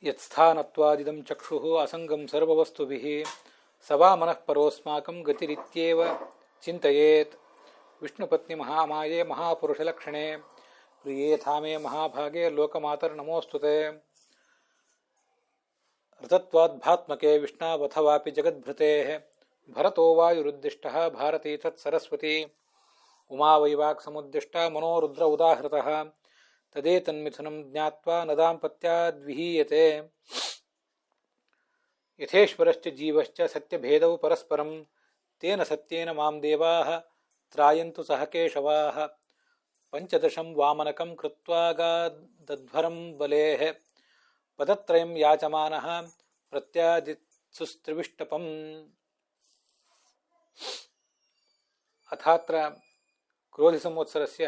ಯತ್ಸ್ಥಾನತ್ವಾದಿದಂ ಚಕ್ಷುಃ ಅಸಂಗಂ ಸರ್ವವಸ್ತುಭಿಃ ಸವಾ ಮನಃ ಪರೋಸ್ಮಾಕಂ ಗತಿರಿತ್ಯೇವ ಚಿಂತಯೇತ್. ವಿಷ್ಣುಪತ್ನಿ ಮಹಾಮಾಯೆ ಮಹಾಪುರುಷಲಕ್ಷಣೆ ಪ್ರಿಯೇ ಥಾಮೇ ಮಹಾಭಾಗೆ ಲೋಕಮಾತರ್ ನಮೋಸ್ತುತೆ. ಋತತ್ವಾದ್ಭಾತ್ಮಕೆ ವಿಷ್ಣಾವಥವಾಪಿ ಜಗದ್ಭೃತೇಃ ಭರತೋ ವಾಯುರುದ್ದಿಷ್ಟಃ ಭಾರತೀ ತತ್ಸರಸ್ವತಿ. ಉಮಾ ವೈವಾಕ್ ಸಮುದ್ದಿಷ್ಟ ಮನೋರುದ್ರ ಉದಾಹೃತಃ ತದೇತನ್ಮಿಥುನಂ ಜ್ಞಾತ್ವಾ ನ ದಾಂಪತ್ಯಾದ್ವಿಹೀಯತೆ. ಯಥೇಶ್ವರಶ್ಚ ಜೀವಶ್ಚ ಸತ್ಯಭೇದೌ ಪರಸ್ಪರಂ ತೇನ ಸತ್ಯೇನ ಮಾಂ ದೇವಾಃ ತ್ರಾಯಂತು ಸಹ ಕೇಶವಾಃ. ಪಂಚದಶಂ ವಾಮನಕಂ ಕೃತ್ವಾ ಗಾದಧ್ವರಂ ಬಲೇಃ ಪದತ್ರಯಂ ಯಾಚಮಾನಃ ಪ್ರತ್ಯಾದಿತ್ಸುಸ್ತ್ರಿವಿಷ್ಟಪಂ. ಅಥಾತ್ರ ಕ್ರೋಧಿ ಸಂವತ್ಸರಸ್ಯ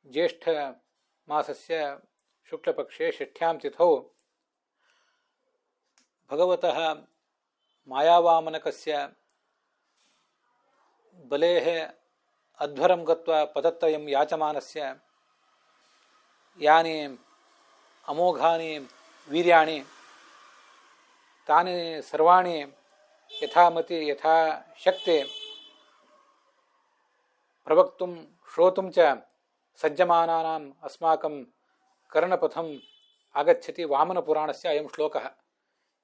ಜ್ಯೇಷ್ಠ ಮಾಸಸ್ಯ ಶುಕ್ಲಪಕ್ಷೆ ಷಷ್ಠ್ಯಾಂ ತಿಥೌ ಭಗವತಃ ಮಾಯಾವಾಮನಕಸ್ಯ ಬಲೇಃ ಅಧ್ವರಂ ಗತ್ವಾ ಪದತ್ರಯಂ ಯಾಚಮಾನಸ್ಯ ಯಾನಿ ಅಮೋಘಾನಿ ವೀರ್ಯಾಣಿ ತಾನಿ ಸರ್ವಾಣಿ ಯಥಾಮತಿ ಯಥಾಶಕ್ತಿ ಪ್ರವಕ್ತುಂ ಶ್ರೋತುಂ ಚ ಸಜ್ಜಮಾನಾನಾಂ ಅಸ್ಮಾಕಂ ಕರ್ಣಪಥಂ ಆಗಚ್ಚತಿ. ವಾಮನಪುರಾಣಸ್ಯ ಅಯಂ ಶ್ಲೋಕಃ.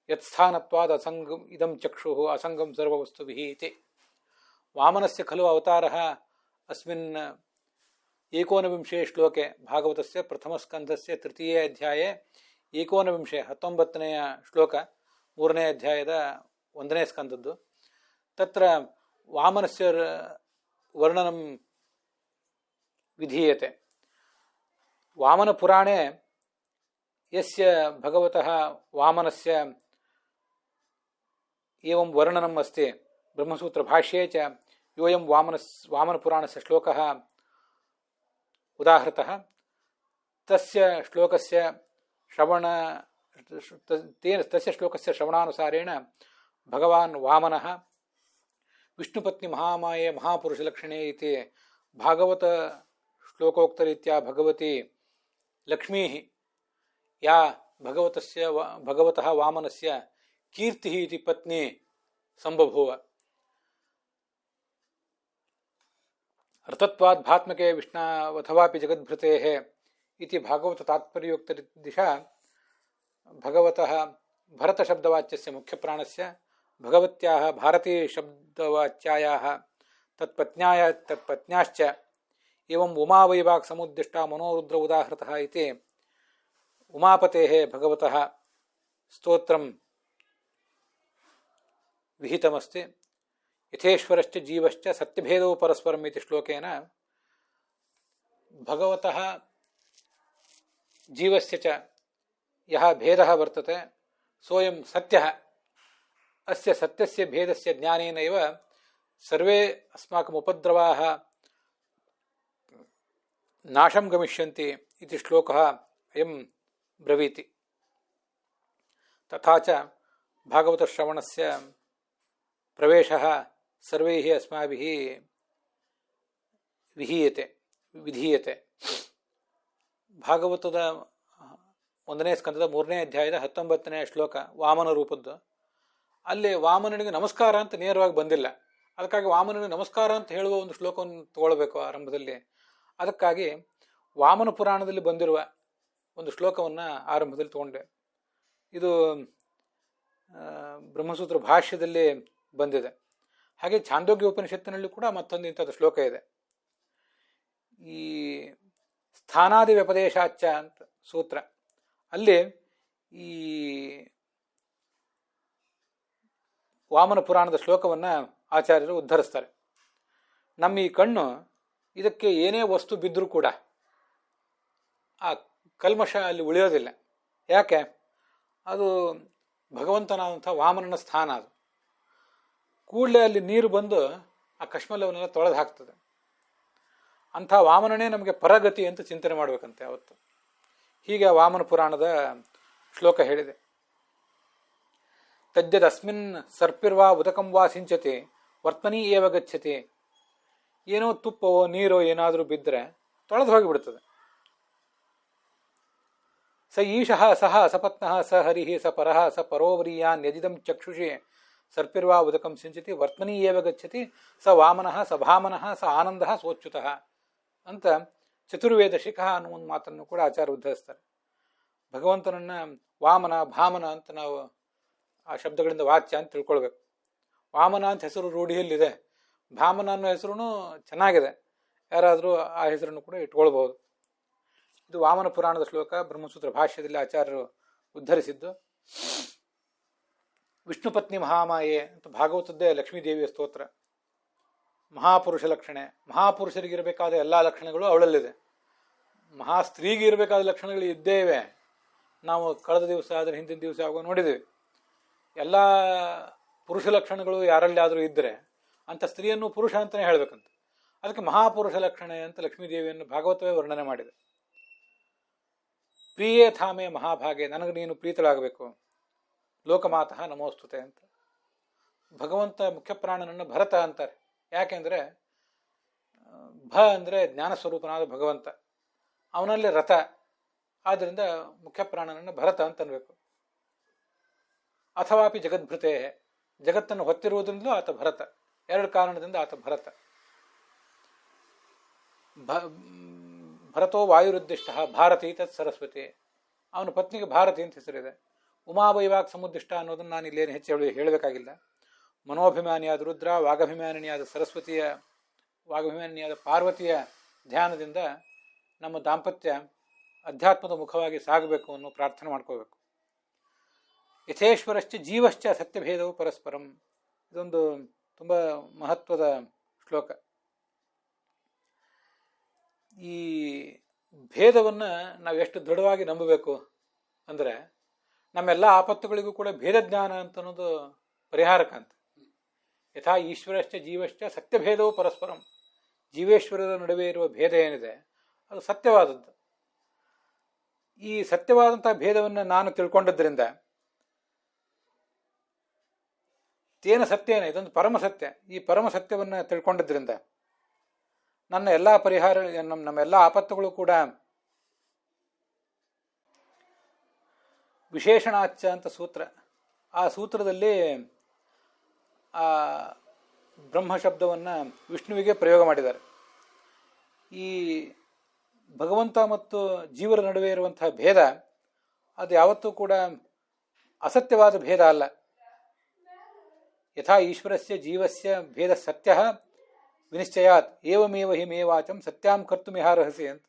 ಯತ್ಸ್ಥಾನತ್ವಾದ್ ಅಸಂಗಂ ಇದಂ ಚಕ್ಷುಃ ಅಸಂಗಂ ಸರ್ವವಸ್ತುಭಿಃ ಇತಿ. ವಾಮನಸ್ಯ ಖಲು ಅವತಾರಃ ಅಸ್ಮಿನ್ ಏಕೋನವಿಂಶೇ ಶ್ಲೋಕೆ ಭಾಗವತಸ್ಯ ಪ್ರಥಮಸ್ಕಂಧಸ್ಯ ತೃತೀಯ ಅಧ್ಯಾಯೇ ಏಕೋನವಿಂಶೆ 19ನೇ ಶ್ಲೋಕ 3ನೇ ಅಧ್ಯಾಯದ 1ನೇ ಸ್ಕಂದದ್ದು. ತತ್ರ ವಾಮನಸ್ಯ ವರ್ಣನಂ ವಿಧೀಯತೆ. ವಾಮನಪುರಾಣೆ ಯಸ್ಯ ಭಗವತಃ ವಾಮನಸ್ಯ ಏವಂ ವರ್ಣನಂ ಅಸ್ತಿ ಬ್ರಹ್ಮಸೂತ್ರಭಾಷ್ಯೇ ಚ ಯೋಯಂ ವಾಮನಪುರಾಣಸ್ಯ ಶ್ಲೋಕಃ ಉದಾಹೃತಃ. ತಸ್ಯ ಶ್ಲೋಕಸ್ಯ ಶ್ರವಣಾನುಸಾರೇಣ ಭಗವಾನ್ ವಾಮನಃ ವಿಷ್ಣುಪತ್ನಿ ಮಹಾಮಾಯೆ ಮಹಾಪುರುಷಲಕ್ಷಣೆ ಇತಿ ಭಾಗವತ ಶ್ಲೋಕೋಕ್ತರೀತ್ಯಾ ಭಗವತಿ ಲಕ್ಷ್ಮೀ ಯಾ ಭಗವತಃ ವಾಮನಸ್ಯ ಕೀರ್ತಿ ಇತಿ ಪತ್ನಿ ಸಂಬಭೂವ. ಋತತ್ವಾದ್ ಭಾತ್ಮಕೆ ವಿಷ್ಣಾವಥವಾಪಿ ಜಗದ್ಭೃತೇಃ ಇತಿ ಭಾಗವತ ತಾತ್ಪರ್ಯೋಕ್ತ ದಿಶಾ ಭಗವತಃ ಭರತ ಶಬ್ದವಾಚ್ಯಸ್ಯ ಮುಖ್ಯಪ್ರಾಣಸ್ಯ ಭಗವತ್ಯಾಃ ಭಾರತೀ ಶಬ್ದವಾಚ್ಯಾಯಾಃ ತತ್ಪತ್ನ್ಯಾಶ್ಚ ಏವಂ ಉಮಾ ವೈವಾಕ್ ಸಮುದ್ದಿಷ್ಟ ಮನೋರುದ್ರ ಉದಾಹೃತಃ ಇತಿ ಉಮಾಪತೇಃ ಭಗವತಃ ಸ್ತೋತ್ರಂ ವಿಹಿತಮಸ್ತಿ. ಯಥೇಶ್ವರಶ್ಚ ಜೀವಶ್ಚ ಸತ್ಯಭೇದೌ ಪರಸ್ಪರಂ ಇತಿ ಶ್ಲೋಕೇನ ಭಗವತಃ ಜೀವಸ್ಯ ಚ ಯಃ ಭೇದಃ ವರ್ತತೆ ಸೋಯಂ ಸತ್ಯಃ. ಅಸ್ಯ ಸತ್ಯಸ್ಯ ಭೇದಸ್ಯ ಜ್ಞಾನೇನೈವ ಸರ್ವೇ ಅಸ್ಮಾಕಂ ಉಪದ್ರವಾಃ ನಾಶಂ ಗಮಿಷ್ಯಂತಿ ಇತಿ ಶ್ಲೋಕಃ ಅಯಂ ಬ್ರವೀತಿ. ತಥಾ ಚ ಭಾಗವತಶ್ರವಣಸ್ಯ ಪ್ರವೇಶಃ ಸರ್ವೈಃ ಅಸ್ಮಾಭಿಃ ವಿಧೀಯತೆ. ಭಾಗವತದ 1ನೇ ಸ್ಕಂದದ 3ನೇ ಅಧ್ಯಾಯದ 19ನೇ ಶ್ಲೋಕ ವಾಮನ ರೂಪದ್ದು. ಅಲ್ಲಿ ವಾಮನನಿಗೆ ನಮಸ್ಕಾರ ಅಂತ ನೇರವಾಗಿ ಬಂದಿಲ್ಲ. ಅದಕ್ಕಾಗಿ ವಾಮನನಿಗೆ ನಮಸ್ಕಾರ ಅಂತ ಹೇಳುವ ಒಂದು ಶ್ಲೋಕವನ್ನು ತಗೊಳ್ಬೇಕು ಆರಂಭದಲ್ಲಿ. ಅದಕ್ಕಾಗಿ ವಾಮನ ಪುರಾಣದಲ್ಲಿ ಬಂದಿರುವ ಒಂದು ಶ್ಲೋಕವನ್ನು ಆರಂಭದಲ್ಲಿ ತಗೊಂಡೆ. ಇದು ಬ್ರಹ್ಮಸೂತ್ರ ಭಾಷ್ಯದಲ್ಲಿ ಬಂದಿದೆ. ಹಾಗೆ ಛಾಂದೋಗ್ಯ ಉಪನಿಷತ್ತಿನಲ್ಲಿ ಕೂಡ ಮತ್ತೊಂದು ಇಂಥದ್ದು ಶ್ಲೋಕ ಇದೆ. ಈ ಸ್ಥಾನಾದಿ ವ್ಯಪದೇಶಾಚ ಅಂತ ಸೂತ್ರ, ಅಲ್ಲಿ ಈ ವಾಮನ ಪುರಾಣದ ಶ್ಲೋಕವನ್ನು ಆಚಾರ್ಯರು ಉದ್ಧರಿಸ್ತಾರೆ. ನಮ್ಮ ಈ ಕಣ್ಣು ಇದಕ್ಕೆ ಏನೇ ವಸ್ತು ಬಿದ್ದರೂ ಕೂಡ ಆ ಕಲ್ಮಶ ಅಲ್ಲಿ ಉಳಿಯೋದಿಲ್ಲ. ಯಾಕೆ? ಅದು ಭಗವಂತನಾದಂಥ ವಾಮನನ ಸ್ಥಾನ. ಅದು ಕೂಡಲೇ ಅಲ್ಲಿ ನೀರು ಬಂದು ಆ ಕಶ್ಮಲವನ್ನೆಲ್ಲ ತೊಳೆದು ಹಾಕ್ತದೆ. ಅಂಥ ವಾಮನನೇ ನಮಗೆ ಪರಗತಿ ಅಂತ ಚಿಂತನೆ ಮಾಡಬೇಕಂತೆ ಅವತ್ತು. ಹೀಗೆ ವಾಮನ ಪುರಾಣದ ಶ್ಲೋಕ ಹೇಳಿದೆ. ತದ್ಯದಸ್ಮಿನ್ ಸರ್ಪಿರ್ವಾ ಉದಕಂ ವಾ ಸಿಂಚತಿ ವರ್ತಮನಿ ಏವ ಗಚ್ಚತಿ. ಏನೋ ತುಪ್ಪವೋ ನೀರೋ ಏನಾದರೂ ಬಿದ್ದರೆ ತೊಳೆದು ಹೋಗಿಬಿಡ್ತದೆ. ಸ ಈಶಃ ಸಹ ಅಸಪತ್ನಃ ಸ ಹರಿಃ ಸ ಪರಃ ಸ ಪರೋವರೀಯಾನ್ ಯದಿದಂ ಚಕ್ಷುಷಿ ಸರ್ಪಿರ್ವಾ ಉದಕಂ ಸಿಂಚತಿ ವರ್ತಮನೀಯೇವ ಗಚ್ಚತಿ ಸ ವಾಮನಃ ಸ ಭಾಮನಃ ಸ ಆನಂದಃ ಸೋಚ್ಯುತಃ ಅಂತ ಚತುರ್ವೇದ ಶಿಖ ಅನ್ನೋ ಒಂದು ಮಾತನ್ನು ಕೂಡ ಆಚಾರ್ಯ ಉದ್ಧರಿಸ್ತಾರೆ. ಭಗವಂತನನ್ನ ವಾಮನ ಭಾಮನ ಅಂತ ನಾವು ಆ ಶಬ್ದಗಳಿಂದ ವಾಚ್ಯ ಅಂತ ತಿಳ್ಕೊಳ್ಬೇಕು. ವಾಮನ ಅಂತ ಹೆಸರು ರೂಢಿಯಲ್ಲಿದೆ, ಭಾಮನ ಅನ್ನೋ ಹೆಸರು ಚೆನ್ನಾಗಿದೆ, ಯಾರಾದರೂ ಆ ಹೆಸರನ್ನು ಕೂಡ ಇಟ್ಕೊಳ್ಬಹುದು. ಇದು ವಾಮನ ಪುರಾಣದ ಶ್ಲೋಕ, ಬ್ರಹ್ಮಸೂತ್ರ ಭಾಷ್ಯದಲ್ಲಿ ಆಚಾರ್ಯರು ಉದ್ಧರಿಸಿದ್ದು. ವಿಷ್ಣು ಪತ್ನಿ ಮಹಾಮಾಯೆ ಅಂತ ಭಾಗವತದ್ದೇ ಲಕ್ಷ್ಮೀದೇವಿಯ ಸ್ತೋತ್ರ. ಮಹಾಪುರುಷ ಲಕ್ಷಣೆ, ಮಹಾಪುರುಷರಿಗಿರಬೇಕಾದ ಎಲ್ಲ ಲಕ್ಷಣಗಳು ಅವಳಲ್ಲಿದೆ. ಮಹಾಸ್ತ್ರೀಗೆ ಇರಬೇಕಾದ ಲಕ್ಷಣಗಳು ಇದ್ದೇ ಇವೆ. ನಾವು ಕಳೆದ ದಿವಸ ಅದರ ಹಿಂದಿನ ದಿವಸ ಆಗುವ ನೋಡಿದ್ದೇವೆ. ಎಲ್ಲ ಪುರುಷ ಲಕ್ಷಣಗಳು ಯಾರಲ್ಲಿ ಆದರೂ ಇದ್ದರೆ ಅಂಥ ಸ್ತ್ರೀಯನ್ನು ಪುರುಷ ಅಂತಲೇ ಹೇಳಬೇಕಂತ. ಅದಕ್ಕೆ ಮಹಾಪುರುಷ ಲಕ್ಷಣೆ ಅಂತ ಲಕ್ಷ್ಮೀದೇವಿಯನ್ನು ಭಾಗವತವೇ ವರ್ಣನೆ ಮಾಡಿದೆ. ಪ್ರಿಯೇ ಥಾಮೆ ಮಹಾಭಾಗೆ, ನನಗೆ ನೀನು ಪ್ರೀತಳಾಗಬೇಕು, ಲೋಕಮಾತಃ ನಮೋಸ್ತುತೆ ಅಂತ. ಭಗವಂತ ಮುಖ್ಯ ಪ್ರಾಣನನ್ನು ಭರತ ಅಂತಾರೆ. ಯಾಕೆಂದರೆ ಭ ಅಂದರೆ ಜ್ಞಾನಸ್ವರೂಪನಾದ ಭಗವಂತ, ಅವನಲ್ಲಿ ರಥ, ಆದ್ದರಿಂದ ಮುಖ್ಯ ಪ್ರಾಣನನ್ನು ಭರತ ಅಂತ ಅನ್ಬೇಕು. ಅಥವಾಪಿ ಜಗದ್ಭೃತೆ, ಜಗತ್ತನ್ನು ಹೊತ್ತಿರುವುದರಿಂದಲೂ ಆತ ಭರತ. ಎರಡು ಕಾರಣದಿಂದ ಆತ ಭರತ. ಭರತೋ ವಾಯುರುದ್ದಿಷ್ಟ ಭಾರತಿ ತತ್ ಸರಸ್ವತಿ, ಅವನ ಪತ್ನಿಗೆ ಭಾರತಿ ಅಂತ ಹೆಸರಿದೆ. ಉಮಾವೈವಾಕ್ ಸಮುದ್ದಿಷ್ಟ ಅನ್ನೋದನ್ನು ನಾನು ಇಲ್ಲೇನು ಹೆಚ್ಚು ಹೇಳಬೇಕಾಗಿಲ್ಲ. ಮನೋಭಿಮಾನಿಯಾದ ರುದ್ರ, ವಾಗಭಿಮಾನಿನಿಯಾದ ಸರಸ್ವತಿಯ, ವಾಗಭಿಮಾನಿನಿಯಾದ ಪಾರ್ವತಿಯ ಧ್ಯಾನದಿಂದ ನಮ್ಮ ದಾಂಪತ್ಯ ಅಧ್ಯಾತ್ಮದ ಮುಖವಾಗಿ ಸಾಗಬೇಕು ಅನ್ನೋ ಪ್ರಾರ್ಥನೆ ಮಾಡ್ಕೋಬೇಕು. ಯಥೇಶ್ವರಶ್ಚ ಜೀವಶ್ಚ ಸತ್ಯಭೇದವು ಪರಸ್ಪರಂ, ಇದೊಂದು ತುಂಬ ಮಹತ್ವದ ಶ್ಲೋಕ. ಈ ಭೇದವನ್ನು ನಾವು ಎಷ್ಟು ದೃಢವಾಗಿ ನಂಬಬೇಕು ಅಂದರೆ, ನಮ್ಮೆಲ್ಲ ಆಪತ್ತುಗಳಿಗೂ ಕೂಡ ಭೇದ ಜ್ಞಾನ ಅಂತ ಅನ್ನೋದು ಪರಿಹಾರಕ ಅಂತ. ಯಥಾ ಈಶ್ವರಶ್ಚ ಜೀವಶ್ಚ ಸತ್ಯಭೇದವು ಪರಸ್ಪರಂ, ಜೀವೇಶ್ವರರ ನಡುವೆ ಇರುವ ಭೇದ ಏನಿದೆ ಅದು ಸತ್ಯವಾದದ್ದು. ಈ ಸತ್ಯವಾದಂತಹ ಭೇದವನ್ನು ನಾನು ತಿಳ್ಕೊಂಡದ್ರಿಂದ ತೇನ ಸತ್ಯೇನ, ಇದೊಂದು ಪರಮ ಸತ್ಯ. ಈ ಪರಮ ಸತ್ಯವನ್ನು ತಿಳ್ಕೊಂಡಿದ್ರಿಂದ ನನ್ನ ಎಲ್ಲ ಪರಿಹಾರ, ನಮ್ಮೆಲ್ಲ ಆಪತ್ತುಗಳು ಕೂಡ ವಿಶೇಷಣಾಚ್ಚ ಅಂತ ಸೂತ್ರ. ಆ ಸೂತ್ರದಲ್ಲಿ ಆ ಬ್ರಹ್ಮ ಶಬ್ದವನ್ನು ವಿಷ್ಣುವಿಗೆ ಪ್ರಯೋಗ ಮಾಡಿದ್ದಾರೆ. ಈ ಭಗವಂತ ಮತ್ತು ಜೀವರ ನಡುವೆ ಇರುವಂತಹ ಭೇದ ಅದು ಯಾವತ್ತೂ ಕೂಡ ಅಸತ್ಯವಾದ ಭೇದ ಅಲ್ಲ. ಯಥಾ ಈಶ್ವರಸ್ಯ ಜೀವಸ್ಯ ಭೇದ ಸತ್ಯ ವಿನಿಶ್ಚಯಾತ್ ಏವಮೇವ ಹಿ ಮೇ ವಾಚಂ ಸತ್ಯಾಂ ಕರ್ತು ಮಿಹಾರಹಸಿ ಅಂತ.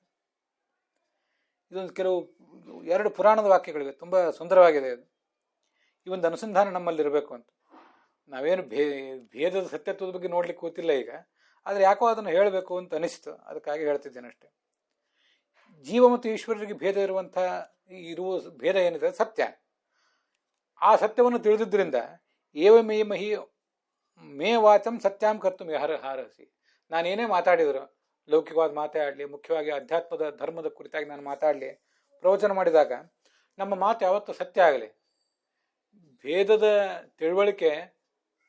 ಇದೊಂದು ಕೆಲವು 2 ಪುರಾಣದ ವಾಕ್ಯಗಳಿವೆ, ತುಂಬ ಸುಂದರವಾಗಿದೆ ಅದು. ಈ ಒಂದು ಅನುಸಂಧಾನ ನಮ್ಮಲ್ಲಿರಬೇಕು ಅಂತ. ನಾವೇನು ಭೇದದ ಸತ್ಯತ್ವದ ಬಗ್ಗೆ ನೋಡ್ಲಿಕ್ಕೆ ಗೊತ್ತಿಲ್ಲ ಈಗ, ಆದರೆ ಯಾಕೋ ಅದನ್ನು ಹೇಳಬೇಕು ಅಂತ ಅನಿಸ್ತು, ಅದಕ್ಕಾಗಿ ಹೇಳ್ತಿದ್ದೇನೆ ಅಷ್ಟೇ. ಜೀವ ಮತ್ತು ಈಶ್ವರರಿಗೆ ಭೇದ ಇರುವ ಭೇದ ಏನಿದೆ ಸತ್ಯ. ಆ ಸತ್ಯವನ್ನು ತಿಳಿದಿದ್ದರಿಂದ ಏವಮೇಮಹಿ ಮೇ ವಾಚಂ ಸತ್ಯಾಂ ಕರ್ತು ಹಾರಹಸಿ, ನಾನೇನೇ ಮಾತಾಡಿದರು, ಲೌಕಿಕವಾದ ಮಾತಾಡಲಿ, ಮುಖ್ಯವಾಗಿ ಅಧ್ಯಾತ್ಮದ ಧರ್ಮದ ಕುರಿತಾಗಿ ನಾನು ಮಾತಾಡಲಿ, ಪ್ರವಚನ ಮಾಡಿದಾಗ ನಮ್ಮ ಮಾತು ಯಾವತ್ತೂ ಸತ್ಯ ಆಗಲಿ. ಭೇದದ ತಿಳುವಳಿಕೆ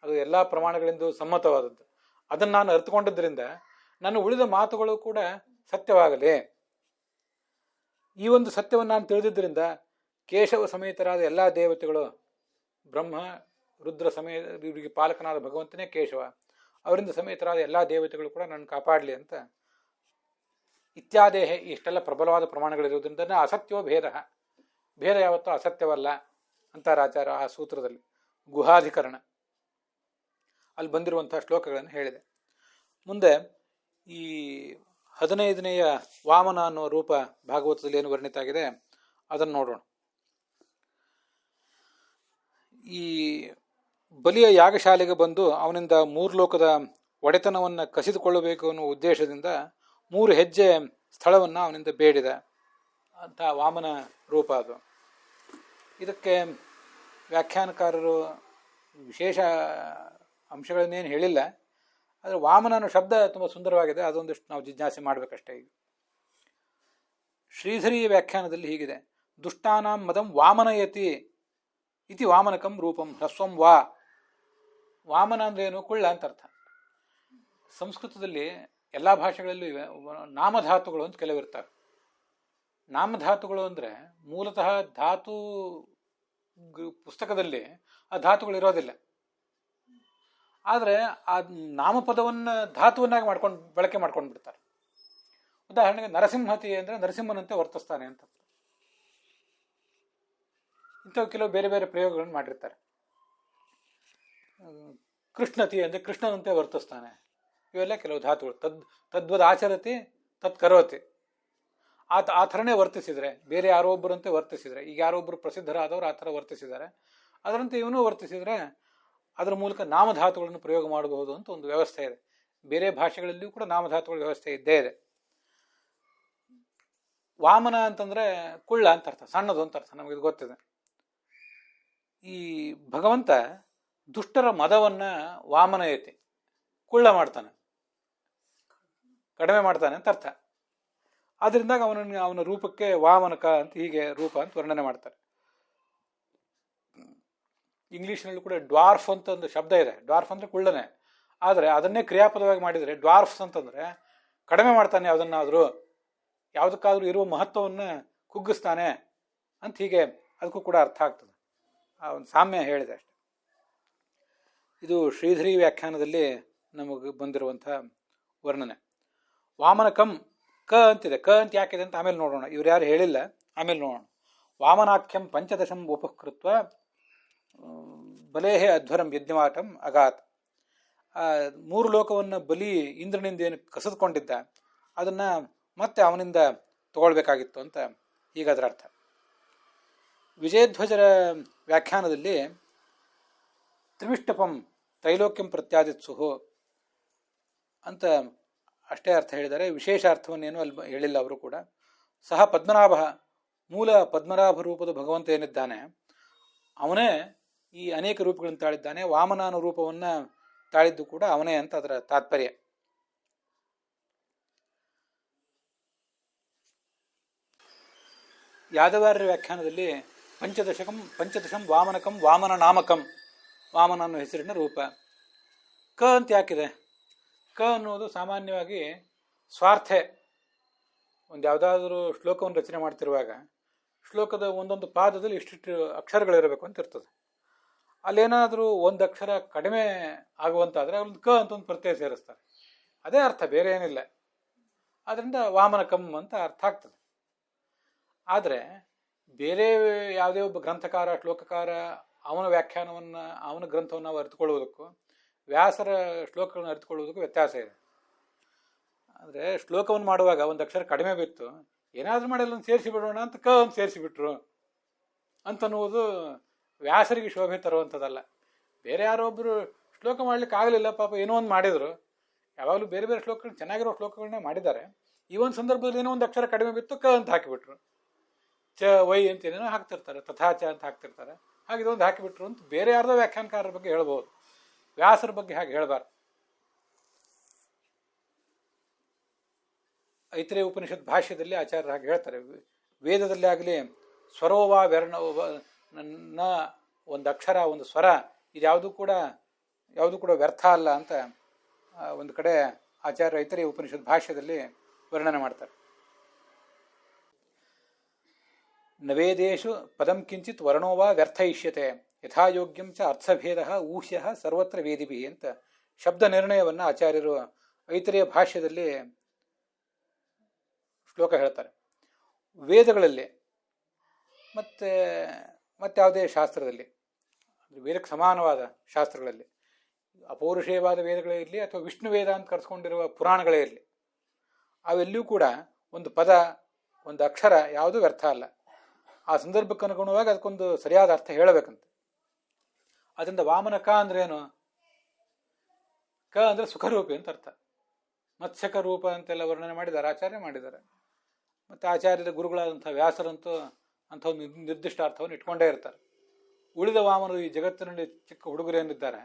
ಅದು ಎಲ್ಲ ಪ್ರಮಾಣಗಳಿಂದ ಸಮ್ಮತವಾದದ್ದು. ಅದನ್ನು ನಾನು ಅರ್ಥಕೊಂಡಿದ್ದರಿಂದ ನನ್ನ ಉಳಿದ ಮಾತುಗಳು ಕೂಡ ಸತ್ಯವಾಗಲಿ. ಈ ಒಂದು ಸತ್ಯವನ್ನು ನಾನು ತಿಳಿದಿದ್ದರಿಂದ ಕೇಶವ ಸಮೇತರಾದ ಎಲ್ಲ ದೇವತೆಗಳು, ಬ್ರಹ್ಮ ರುದ್ರ ಸಮೇತ, ಇವರಿಗೆ ಪಾಲಕನಾದ ಭಗವಂತನೇ ಕೇಶವ, ಅವರಿಂದ ಸಮೇತರಾದ ಎಲ್ಲ ದೇವತೆಗಳು ಕೂಡ ನನ್ನ ಕಾಪಾಡಲಿ ಅಂತ ಇತ್ಯಾದೇಹ, ಇಷ್ಟೆಲ್ಲ ಪ್ರಬಲವಾದ ಪ್ರಮಾಣಗಳಿರುವುದರಿಂದ ಅಸತ್ಯವೋ ಭೇದ, ಭೇದ ಯಾವತ್ತೂ ಅಸತ್ಯವಲ್ಲ ಅಂತಾರೆ ಆಚಾರ್ಯ ಆ ಸೂತ್ರದಲ್ಲಿ. ಗುಹಾಧಿಕರಣ ಅಲ್ಲಿ ಬಂದಿರುವಂತಹ ಶ್ಲೋಕಗಳನ್ನು ಹೇಳಿದೆ. ಮುಂದೆ ಈ 15ನೇಯ ವಾಮನ ಅನ್ನೋ ರೂಪ ಭಾಗವತದಲ್ಲಿ ಏನು ವರ್ಣಿತ ಆಗಿದೆ ಅದನ್ನು ನೋಡೋಣ. ಈ ಬಲಿಯ ಯಾಗಶಾಲೆಗೆ ಬಂದು ಅವನಿಂದ 3 ಲೋಕದ ಒಡೆತನವನ್ನು ಕಸಿದುಕೊಳ್ಳಬೇಕು ಅನ್ನೋ ಉದ್ದೇಶದಿಂದ 3 ಹೆಜ್ಜೆ ಸ್ಥಳವನ್ನು ಅವನಿಂದ ಬೇಡಿದ ಅಂತ ವಾಮನ ರೂಪ ಅದು. ಇದಕ್ಕೆ ವ್ಯಾಖ್ಯಾನಕಾರರು ವಿಶೇಷ ಅಂಶಗಳನ್ನೇನು ಹೇಳಿಲ್ಲ, ಆದರೆ ವಾಮನ ಅನ್ನೋ ಶಬ್ದ ತುಂಬ ಸುಂದರವಾಗಿದೆ, ಅದೊಂದಿಷ್ಟು ನಾವು ಜಿಜ್ಞಾಸೆ ಮಾಡಬೇಕಷ್ಟೇ. ಈಗ ಶ್ರೀಧರಿ ವ್ಯಾಖ್ಯಾನದಲ್ಲಿ ಹೀಗಿದೆ: ದುಷ್ಟಾನಾಂ ಮದಂ ವಾಮನಯತಿ ಇತಿ ವಾಮನಕಂ ರೂಪಂ ಹ್ರಸ್ವಂ ವಾ. ವಾಮನ ಅಂದ್ರೆ ಏನು? ಕುಳ್ಳ ಅಂತ ಅರ್ಥ. ಸಂಸ್ಕೃತದಲ್ಲಿ ಎಲ್ಲ ಭಾಷೆಗಳಲ್ಲೂ ಇವೆ ನಾಮಧಾತುಗಳು ಅಂತ ಕೆಲವಿರ್ತವೆ. ನಾಮಧಾತುಗಳು ಅಂದರೆ ಮೂಲತಃ ಧಾತು ಪುಸ್ತಕದಲ್ಲಿ ಆ ಧಾತುಗಳು ಇರೋದಿಲ್ಲ. ಆದರೆ ಆ ನಾಮಪದವನ್ನು ಧಾತುವನ್ನಾಗಿ ಬಳಕೆ ಮಾಡ್ಕೊಂಡು ಬಿಡ್ತಾರೆ. ಉದಾಹರಣೆಗೆ ನರಸಿಂಹತಿ ಅಂದರೆ ನರಸಿಂಹನಂತೆ ವರ್ತಿಸ್ತಾನೆ ಅಂತ. ಇಂಥವು ಕೆಲವು ಬೇರೆ ಬೇರೆ ಪ್ರಯೋಗಗಳನ್ನು ಮಾಡಿರ್ತಾರೆ. ಕೃಷ್ಣತಿ ಅಂದರೆ ಕೃಷ್ಣನಂತೆ ವರ್ತಿಸ್ತಾನೆ. ಇವೆಲ್ಲ ಕೆಲವು ಧಾತುಗಳು. ತದ್ವದ್ ಆಚರತಿ ತತ್ ಕರೋತಿ. ಆ ಥರನೇ ವರ್ತಿಸಿದರೆ, ಬೇರೆ ಯಾರೊಬ್ಬರಂತೆ ವರ್ತಿಸಿದರೆ, ಈಗ ಯಾರೊಬ್ಬರು ಪ್ರಸಿದ್ಧರಾದವರು ಆ ಥರ ವರ್ತಿಸಿದ್ದಾರೆ, ಅದರಂತೆ ಇವನು ವರ್ತಿಸಿದರೆ ಅದರ ಮೂಲಕ ನಾಮಧಾತುಗಳನ್ನು ಪ್ರಯೋಗ ಮಾಡಬಹುದು ಅಂತ ಒಂದು ವ್ಯವಸ್ಥೆ ಇದೆ. ಬೇರೆ ಭಾಷೆಗಳಲ್ಲಿಯೂ ಕೂಡ ನಾಮಧಾತುಗಳ ವ್ಯವಸ್ಥೆ ಇದ್ದೇ ಇದೆ. ವಾಮನ ಅಂತಂದ್ರೆ ಕುಳ್ಳ ಅಂತ ಅರ್ಥ, ಸಣ್ಣದು ಅಂತ ಅರ್ಥ, ನಮಗಿದು ಗೊತ್ತಿದೆ. ಈ ಭಗವಂತ ದುಷ್ಟರ ಮದವನ್ನ ವಾಮನಯತಿ, ಕುಳ್ಳ ಮಾಡ್ತಾನೆ, ಕಡಿಮೆ ಮಾಡ್ತಾನೆ ಅಂತ ಅರ್ಥ. ಆದ್ರಿಂದ ಅವನ ರೂಪಕ್ಕೆ ವಾಮನಕ ಅಂತ ಹೀಗೆ ರೂಪ ಅಂತ ವರ್ಣನೆ ಮಾಡ್ತಾರೆ. ಇಂಗ್ಲಿಷ್ನಲ್ಲೂ ಕೂಡ ಡ್ವಾರ್ಫ್ ಅಂತ ಒಂದು ಶಬ್ದ ಇದೆ. ಡ್ವಾರ್ಫ್ ಅಂದ್ರೆ ಕುಳ್ಳನೆ, ಆದರೆ ಅದನ್ನೇ ಕ್ರಿಯಾಪದವಾಗಿ ಮಾಡಿದರೆ ಡ್ವಾರ್ಫ್ಸ್ ಅಂತಂದ್ರೆ ಕಡಿಮೆ ಮಾಡ್ತಾನೆ, ಯಾವುದನ್ನಾದ್ರೂ ಯಾವುದಕ್ಕಾದ್ರೂ ಇರುವ ಮಹತ್ವವನ್ನು ಕುಗ್ಗಿಸ್ತಾನೆ ಅಂತ ಹೀಗೆ ಅದಕ್ಕೂ ಕೂಡ ಅರ್ಥ ಆಗ್ತದೆ. ಆ ಒಂದು ಸಾಮ್ಯ ಹೇಳಿದೆ ಅಷ್ಟೆ. ಇದು ಶ್ರೀಧರಿ ವ್ಯಾಖ್ಯಾನದಲ್ಲಿ ನಮಗೆ ಬಂದಿರುವಂಥ ವರ್ಣನೆ. ವಾಮನಕಂ ಕ ಅಂತಿದೆ. ಕ ಅಂತ ಯಾಕಿದೆ ಅಂತ ಆಮೇಲೆ ನೋಡೋಣ, ಇವ್ರು ಯಾರು ಹೇಳಿಲ್ಲ, ಆಮೇಲೆ ನೋಡೋಣ. ವಾಮನಾಖ್ಯಂ ಪಂಚದಶಂ ಉಪಕೃತ್ವ ಬಲೇಹೆ ಅಧ್ವರಂ ಯಜ್ಞವಾಟಂ ಅಗಾತ್. ಮೂರು ಲೋಕವನ್ನು ಬಲಿ ಇಂದ್ರನಿಂದ ಏನು ಕಸಿದುಕೊಂಡಿದ್ದ ಅದನ್ನ ಮತ್ತೆ ಅವನಿಂದ ತಗೊಳ್ಬೇಕಾಗಿತ್ತು ಅಂತ ಹೀಗದರ ಅರ್ಥ. ವಿಜಯಧ್ವಜರ ವ್ಯಾಖ್ಯಾನದಲ್ಲಿ ತ್ರಿವಿಷ್ಟಪಂ ತ್ರೈಲೋಕ್ಯಂ ಪ್ರತ್ಯಾದಿತ್ಸುಹು ಅಂತ ಅಷ್ಟೇ ಅರ್ಥ ಹೇಳಿದ್ದಾರೆ. ವಿಶೇಷ ಅರ್ಥವನ್ನೇನು ಅಲ್ಲಿ ಹೇಳಿಲ್ಲ ಅವರು ಕೂಡ. ಸಹ ಪದ್ಮನಾಭ, ಮೂಲ ಪದ್ಮನಾಭ ರೂಪದ ಭಗವಂತ ಏನಿದ್ದಾನೆ ಅವನೇ ಈ ಅನೇಕ ರೂಪಗಳನ್ನು ತಾಳಿದ್ದಾನೆ. ವಾಮನಾನು ರೂಪವನ್ನ ತಾಳಿದ್ದು ಕೂಡ ಅವನೇ ಅಂತ ಅದರ ತಾತ್ಪರ್ಯ. ಯಾದವಾರ್ಯ ವ್ಯಾಖ್ಯಾನದಲ್ಲಿ ಪಂಚದಶಂ ವಾಮನಕಂ ವಾಮನ ನಾಮಕಂ, ವಾಮನ ಅನ್ನೋ ಹೆಸರಿನ ರೂಪ. ಕ ಅಂತ ಯಾಕಿದೆ? ಕ ಅನ್ನೋದು ಸಾಮಾನ್ಯವಾಗಿ ಸ್ವಾರ್ಥೆ. ಒಂದು ಯಾವುದಾದ್ರೂ ಶ್ಲೋಕವನ್ನು ರಚನೆ ಮಾಡ್ತಿರುವಾಗ ಶ್ಲೋಕದ ಒಂದೊಂದು ಪಾದದಲ್ಲಿ ಇಷ್ಟಿಷ್ಟು ಅಕ್ಷರಗಳಿರಬೇಕು ಅಂತ ಇರ್ತದೆ. ಅಲ್ಲೇನಾದರೂ ಒಂದು ಅಕ್ಷರ ಕಡಿಮೆ ಆಗುವಂತಾದರೆ ಒಂದು ಕ ಅಂತ ಒಂದು ಪ್ರತ್ಯಯ ಸೇರಿಸ್ತಾರೆ. ಅದೇ ಅರ್ಥ, ಬೇರೆ ಏನಿಲ್ಲ. ಆದ್ದರಿಂದ ವಾಮನಕಂ ಅಂತ ಅರ್ಥ ಆಗ್ತದೆ. ಆದರೆ ಬೇರೆ ಯಾವುದೇ ಒಬ್ಬ ಗ್ರಂಥಕಾರ, ಶ್ಲೋಕಕಾರ ಅವನ ವ್ಯಾಖ್ಯಾನವನ್ನು, ಅವನ ಗ್ರಂಥವನ್ನು ನಾವು ಅರಿತುಕೊಳ್ಳುವುದಕ್ಕೂ ವ್ಯಾಸರ ಶ್ಲೋಕಗಳನ್ನು ಅರಿತುಕೊಳ್ಳುವುದಕ್ಕೂ ವ್ಯತ್ಯಾಸ ಇದೆ. ಅಂದರೆ ಶ್ಲೋಕವನ್ನು ಮಾಡುವಾಗ ಒಂದು ಅಕ್ಷರ ಕಡಿಮೆ ಬಿತ್ತು, ಏನಾದರೂ ಮಾಡಿ ಅಲ್ಲೊಂದು ಸೇರಿಸಿ ಬಿಡೋಣ ಅಂತ ಕ ಒಂದು ಸೇರಿಸಿಬಿಟ್ರು ಅಂತನ್ನುವುದು ವ್ಯಾಸರಿಗೆ ಶೋಭೆ ತರುವಂಥದ್ದಲ್ಲ. ಬೇರೆ ಯಾರೊಬ್ಬರು ಶ್ಲೋಕ ಮಾಡ್ಲಿಕ್ಕೆ ಆಗಲಿಲ್ಲ, ಪಾಪ ಏನೋ ಒಂದು ಮಾಡಿದರು. ಯಾವಾಗಲೂ ಬೇರೆ ಬೇರೆ ಶ್ಲೋಕಗಳು, ಚೆನ್ನಾಗಿರೋ ಶ್ಲೋಕಗಳನ್ನೇ ಮಾಡಿದ್ದಾರೆ. ಈ ಒಂದು ಸಂದರ್ಭದಲ್ಲಿ ಏನೋ ಒಂದು ಅಕ್ಷರ ಕಡಿಮೆ ಬಿತ್ತು, ಕ ಅಂತ ಹಾಕಿಬಿಟ್ರು. ಚ ವೈ ಅಂತ ಏನೇನೋ ಹಾಕ್ತಿರ್ತಾರೆ, ತಥಾಚ ಅಂತ ಹಾಕ್ತಿರ್ತಾರೆ. ಹಾಗೆ ಇದೊಂದು ಹಾಕಿಬಿಟ್ರು ಅಂತ ಬೇರೆ ಯಾರ್ದೋ ವ್ಯಾಖ್ಯಾನಕಾರರ ಬಗ್ಗೆ ಹೇಳ್ಬೋದು, ವ್ಯಾಸರ ಬಗ್ಗೆ ಹಾಗೆ ಹೇಳಬಾರ್ದು. ಐತರೇಯ ಉಪನಿಷತ್ ಭಾಷ್ಯದಲ್ಲಿ ಆಚಾರ್ಯರು ಹಾಗೆ ಹೇಳ್ತಾರೆ. ವೇದದಲ್ಲಿ ಆಗಲಿ ಸ್ವರೋವ ವ್ಯರ್ಣ ನ ಒಂದು ಅಕ್ಷರ, ಒಂದು ಸ್ವರ, ಇದು ಯಾವುದು ಕೂಡ ವ್ಯರ್ಥ ಅಲ್ಲ ಅಂತ ಒಂದು ಕಡೆ ಆಚಾರ್ಯ ಐತರೇಯ ಉಪನಿಷತ್ ಭಾಷ್ಯದಲ್ಲಿ ವರ್ಣನೆ ಮಾಡ್ತಾರೆ. ನವೇದೇಶು ಪದಂ ಕಿಂಚಿತ್ ವರ್ಣೋವಾ ವ್ಯರ್ಥ ಇಷ್ಯತೆ ಯಥಾಯೋಗ್ಯಂ ಚ ಅರ್ಥಭೇದ ಊಹ್ಯ ಸರ್ವತ್ರ ವೇದಿಭಿ ಅಂತ ಶಬ್ದ ನಿರ್ಣಯವನ್ನು ಆಚಾರ್ಯರು ಐತರೇಯ ಭಾಷ್ಯದಲ್ಲಿ ಶ್ಲೋಕ ಹೇಳ್ತಾರೆ. ವೇದಗಳಲ್ಲಿ ಮತ್ತೆ ಯಾವುದೇ ಶಾಸ್ತ್ರದಲ್ಲಿ, ವೇದಕ್ಕೆ ಸಮಾನವಾದ ಶಾಸ್ತ್ರಗಳಲ್ಲಿ, ಅಪೌರುಷೇಯವಾದ ವೇದಗಳೇ ಇರಲಿ ಅಥವಾ ವಿಷ್ಣು ವೇದ ಅಂತ ಕರೆಸ್ಕೊಂಡಿರುವ ಪುರಾಣಗಳೇ ಇರಲಿ, ಅವೆಲ್ಲೂ ಕೂಡ ಒಂದು ಪದ, ಒಂದು ಅಕ್ಷರ ಯಾವುದೂ ವ್ಯರ್ಥ ಅಲ್ಲ. ಆ ಸಂದರ್ಭಕ್ಕೆ ಅನುಗುಣವಾಗಿ ಅದಕ್ಕೊಂದು ಸರಿಯಾದ ಅರ್ಥ ಹೇಳಬೇಕಂತೆ. ಅದರಿಂದ ವಾಮನ ಕ ಅಂದ್ರೆ ಏನು? ಕ ಅಂದ್ರೆ ಸುಖರೂಪಿ ಅಂತ ಅರ್ಥ. ಮತ್ಸ್ಯಕ ರೂಪ ಅಂತೆಲ್ಲ ವರ್ಣನೆ ಮಾಡಿದ್ದಾರೆ, ಆಚಾರ್ಯ ಮಾಡಿದ್ದಾರೆ. ಮತ್ತು ಆಚಾರ್ಯರ ಗುರುಗಳಾದಂಥ ವ್ಯಾಸರಂತೂ ಅಂಥ ಒಂದು ನಿರ್ದಿಷ್ಟ ಅರ್ಥವನ್ನು ಇಟ್ಕೊಂಡೇ ಇರ್ತಾರೆ. ಉಳಿದ ವಾಮನರು ಈ ಜಗತ್ತಿನಲ್ಲಿ ಚಿಕ್ಕ ಹುಡುಗರೇನಿದ್ದಾರೆ,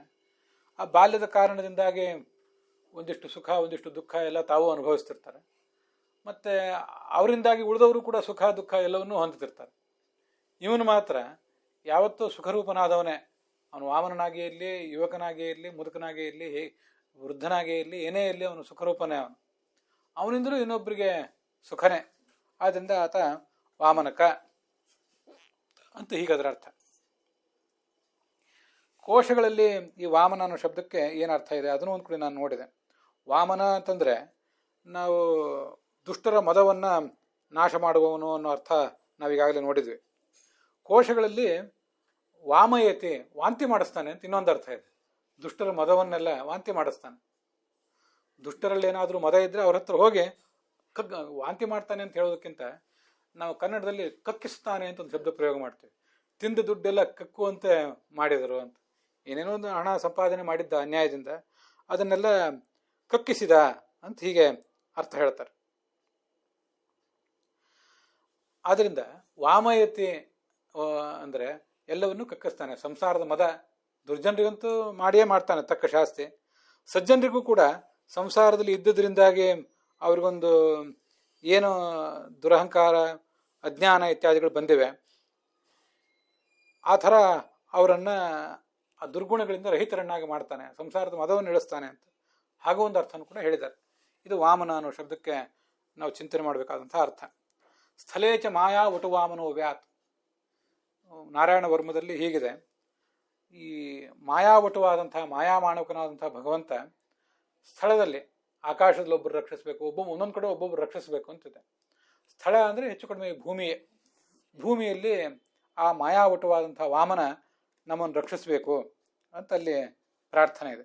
ಆ ಬಾಲ್ಯದ ಕಾರಣದಿಂದಾಗಿ ಒಂದಿಷ್ಟು ಸುಖ ಒಂದಿಷ್ಟು ದುಃಖ ಎಲ್ಲ ತಾವು ಅನುಭವಿಸ್ತಿರ್ತಾರೆ. ಮತ್ತು ಅವರಿಂದಾಗಿ ಉಳಿದವರು ಕೂಡ ಸುಖ ದುಃಖ ಎಲ್ಲವನ್ನೂ ಹೊಂದುತ್ತಿರ್ತಾರೆ. ಇವನು ಮಾತ್ರ ಯಾವತ್ತೂ ಸುಖರೂಪನಾದವನೇ. ಅವನು ವಾಮನನಾಗೇ ಇರಲಿ, ಯುವಕನಾಗೇ ಇರಲಿ, ಮುದುಕನಾಗೇ ಇರಲಿ, ವೃದ್ಧನಾಗೇ ಇರಲಿ, ಏನೇ ಇರಲಿ, ಅವನು ಸುಖರೂಪನೇ. ಅವನಿಂದಲೂ ಇನ್ನೊಬ್ಬರಿಗೆ ಸುಖನೇ. ಆದ್ದರಿಂದ ಆತ ವಾಮನಕ ಅಂತ ಹೀಗದರ ಅರ್ಥ. ಕೋಶಗಳಲ್ಲಿ ಈ ವಾಮನ ಅನ್ನೋ ಶಬ್ದಕ್ಕೆ ಏನು ಅರ್ಥ ಇದೆ ಅದನ್ನು ಒಂದು ಕಡೆ ನಾನು ನೋಡಿದೆ. ವಾಮನ ಅಂತಂದರೆ ನಾವು ದುಷ್ಟರ ಮದವನ್ನು ನಾಶ ಮಾಡುವವನು ಅನ್ನೋ ಅರ್ಥ ನಾವೀಗಾಗಲೇ ನೋಡಿದ್ವಿ. ಕೋಶಗಳಲ್ಲಿ ವಾಮಯತಿ ವಾಂತಿ ಮಾಡಿಸ್ತಾನೆ ಅಂತ ಇನ್ನೊಂದು ಅರ್ಥ ಇದೆ. ದುಷ್ಟರ ಮದವನ್ನೆಲ್ಲ ವಾಂತಿ ಮಾಡಿಸ್ತಾನೆ. ದುಷ್ಟರಲ್ಲಿ ಏನಾದರೂ ಮದ ಇದ್ದರೆ ಅವ್ರ ಹತ್ರ ಹೋಗಿ ವಾಂತಿ ಮಾಡ್ತಾನೆ ಅಂತ ಹೇಳೋದಕ್ಕಿಂತ ನಾವು ಕನ್ನಡದಲ್ಲಿ ಕಕ್ಕಿಸ್ತಾನೆ ಅಂತ ಒಂದು ಶಬ್ದ ಪ್ರಯೋಗ ಮಾಡ್ತೀವಿ. ತಿಂದ ದುಡ್ಡೆಲ್ಲ ಕಕ್ಕುವಂತೆ ಮಾಡಿದರು ಅಂತ. ಏನೇನೋ ಒಂದು ಹಣ ಸಂಪಾದನೆ ಮಾಡಿದ್ದ ಅನ್ಯಾಯದಿಂದ ಅದನ್ನೆಲ್ಲ ಕಕ್ಕಿಸಿದ ಅಂತ ಹೀಗೆ ಅರ್ಥ ಹೇಳ್ತಾರೆ. ಆದ್ದರಿಂದ ವಾಮಯತಿ ಅಂದರೆ ಎಲ್ಲವನ್ನೂ ಕಕ್ಕಿಸ್ತಾನೆ. ಸಂಸಾರದ ಮದ ದುರ್ಜನರಿಗಂತೂ ಮಾಡಿಯೇ ಮಾಡ್ತಾನೆ ತಕ್ಕ ಶಾಸ್ತಿ. ಸಜ್ಜನರಿಗೂ ಕೂಡ ಸಂಸಾರದಲ್ಲಿ ಇದ್ದದ್ರಿಂದಾಗಿ ಅವ್ರಿಗೊಂದು ಏನು ದುರಹಂಕಾರ ಅಜ್ಞಾನ ಇತ್ಯಾದಿಗಳು ಬಂದಿವೆ, ಆ ಥರ ಅವರನ್ನು ಆ ದುರ್ಗುಣಗಳಿಂದ ರಹಿತರನ್ನಾಗಿ ಮಾಡ್ತಾನೆ, ಸಂಸಾರದ ಮದವನ್ನು ಇಳಿಸ್ತಾನೆ ಅಂತ ಹಾಗೂ ಒಂದು ಅರ್ಥನೂ ಕೂಡ ಹೇಳಿದ್ದಾರೆ. ಇದು ವಾಮನ ಅನ್ನೋ ಶಬ್ದಕ್ಕೆ ನಾವು ಚಿಂತನೆ ಮಾಡಬೇಕಾದಂಥ ಅರ್ಥ. ಸ್ಥಳೇಚ ಮಾಯಾ ವಟು ವಾಮನೋ ವ್ಯಾತ್. ನಾರಾಯಣ ವರ್ಮದಲ್ಲಿ ಹೀಗಿದೆ, ಈ ಮಾಯಾವಟುವಾದಂತಹ ಮಾಯಾಮಾಣವಕನಾದಂತಹ ಭಗವಂತ ಸ್ಥಳದಲ್ಲಿ ಆಕಾಶದಲ್ಲಿ ಒಬ್ಬರು ರಕ್ಷಿಸಬೇಕು, ಒಂದೊಂದು ಕಡೆ ಒಬ್ಬೊಬ್ಬರು ರಕ್ಷಿಸಬೇಕು ಅಂತಿದೆ. ಸ್ಥಳ ಅಂದರೆ ಹೆಚ್ಚು ಕಡಿಮೆ ಭೂಮಿಯೇ. ಭೂಮಿಯಲ್ಲಿ ಆ ಮಾಯಾವಟುವಾದಂಥ ವಾಮನ ನಮ್ಮನ್ನು ರಕ್ಷಿಸಬೇಕು ಅಂತ ಅಲ್ಲಿ ಪ್ರಾರ್ಥನೆ ಇದೆ.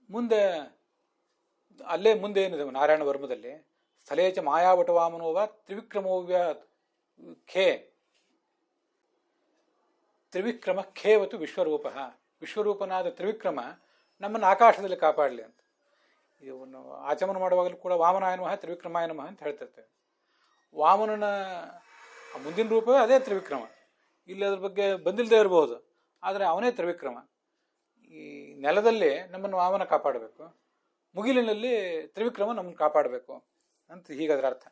ಮುಂದೆ ಏನಿದೆ ನಾರಾಯಣ ವರ್ಮದಲ್ಲಿ, ಸ್ಥಳೇಚ ಮಾಯಾವಟ ವಾಮನೋವ ತ್ರಿವಿಕ್ರಮೋವ್ಯ ಖೇ ತ್ರಿವಿಕ್ರಮ ಖೇವತು ವಿಶ್ವರೂಪ. ವಿಶ್ವರೂಪನಾದ ತ್ರಿವಿಕ್ರಮ ನಮ್ಮನ್ನು ಆಕಾಶದಲ್ಲಿ ಕಾಪಾಡಲಿ ಅಂತ. ಇವನು ಆಚಮನ ಮಾಡುವಾಗಲೂ ಕೂಡ ವಾಮನಾಯ ನಮಃ ತ್ರಿವಿಕ್ರಮಾಯ ನಮಃ ಅಂತ ಹೇಳ್ತಿರ್ತೇವೆ. ವಾಮನನ ಮುಂದಿನ ರೂಪವೇ ಅದೇ ತ್ರಿವಿಕ್ರಮ. ಇಲ್ಲಿ ಅದ್ರ ಬಗ್ಗೆ ಬಂದಿಲ್ಲದೆ ಇರಬಹುದು, ಆದರೆ ಅವನೇ ತ್ರಿವಿಕ್ರಮ. ಈ ನೆಲದಲ್ಲಿ ನಮ್ಮನ್ನು ವಾಮನ ಕಾಪಾಡಬೇಕು, ಮುಗಿಲಿನಲ್ಲಿ ತ್ರಿವಿಕ್ರಮ ನಮ್ಮನ್ನು ಕಾಪಾಡಬೇಕು ಅಂತ ಹೀಗದರ ಅರ್ಥ.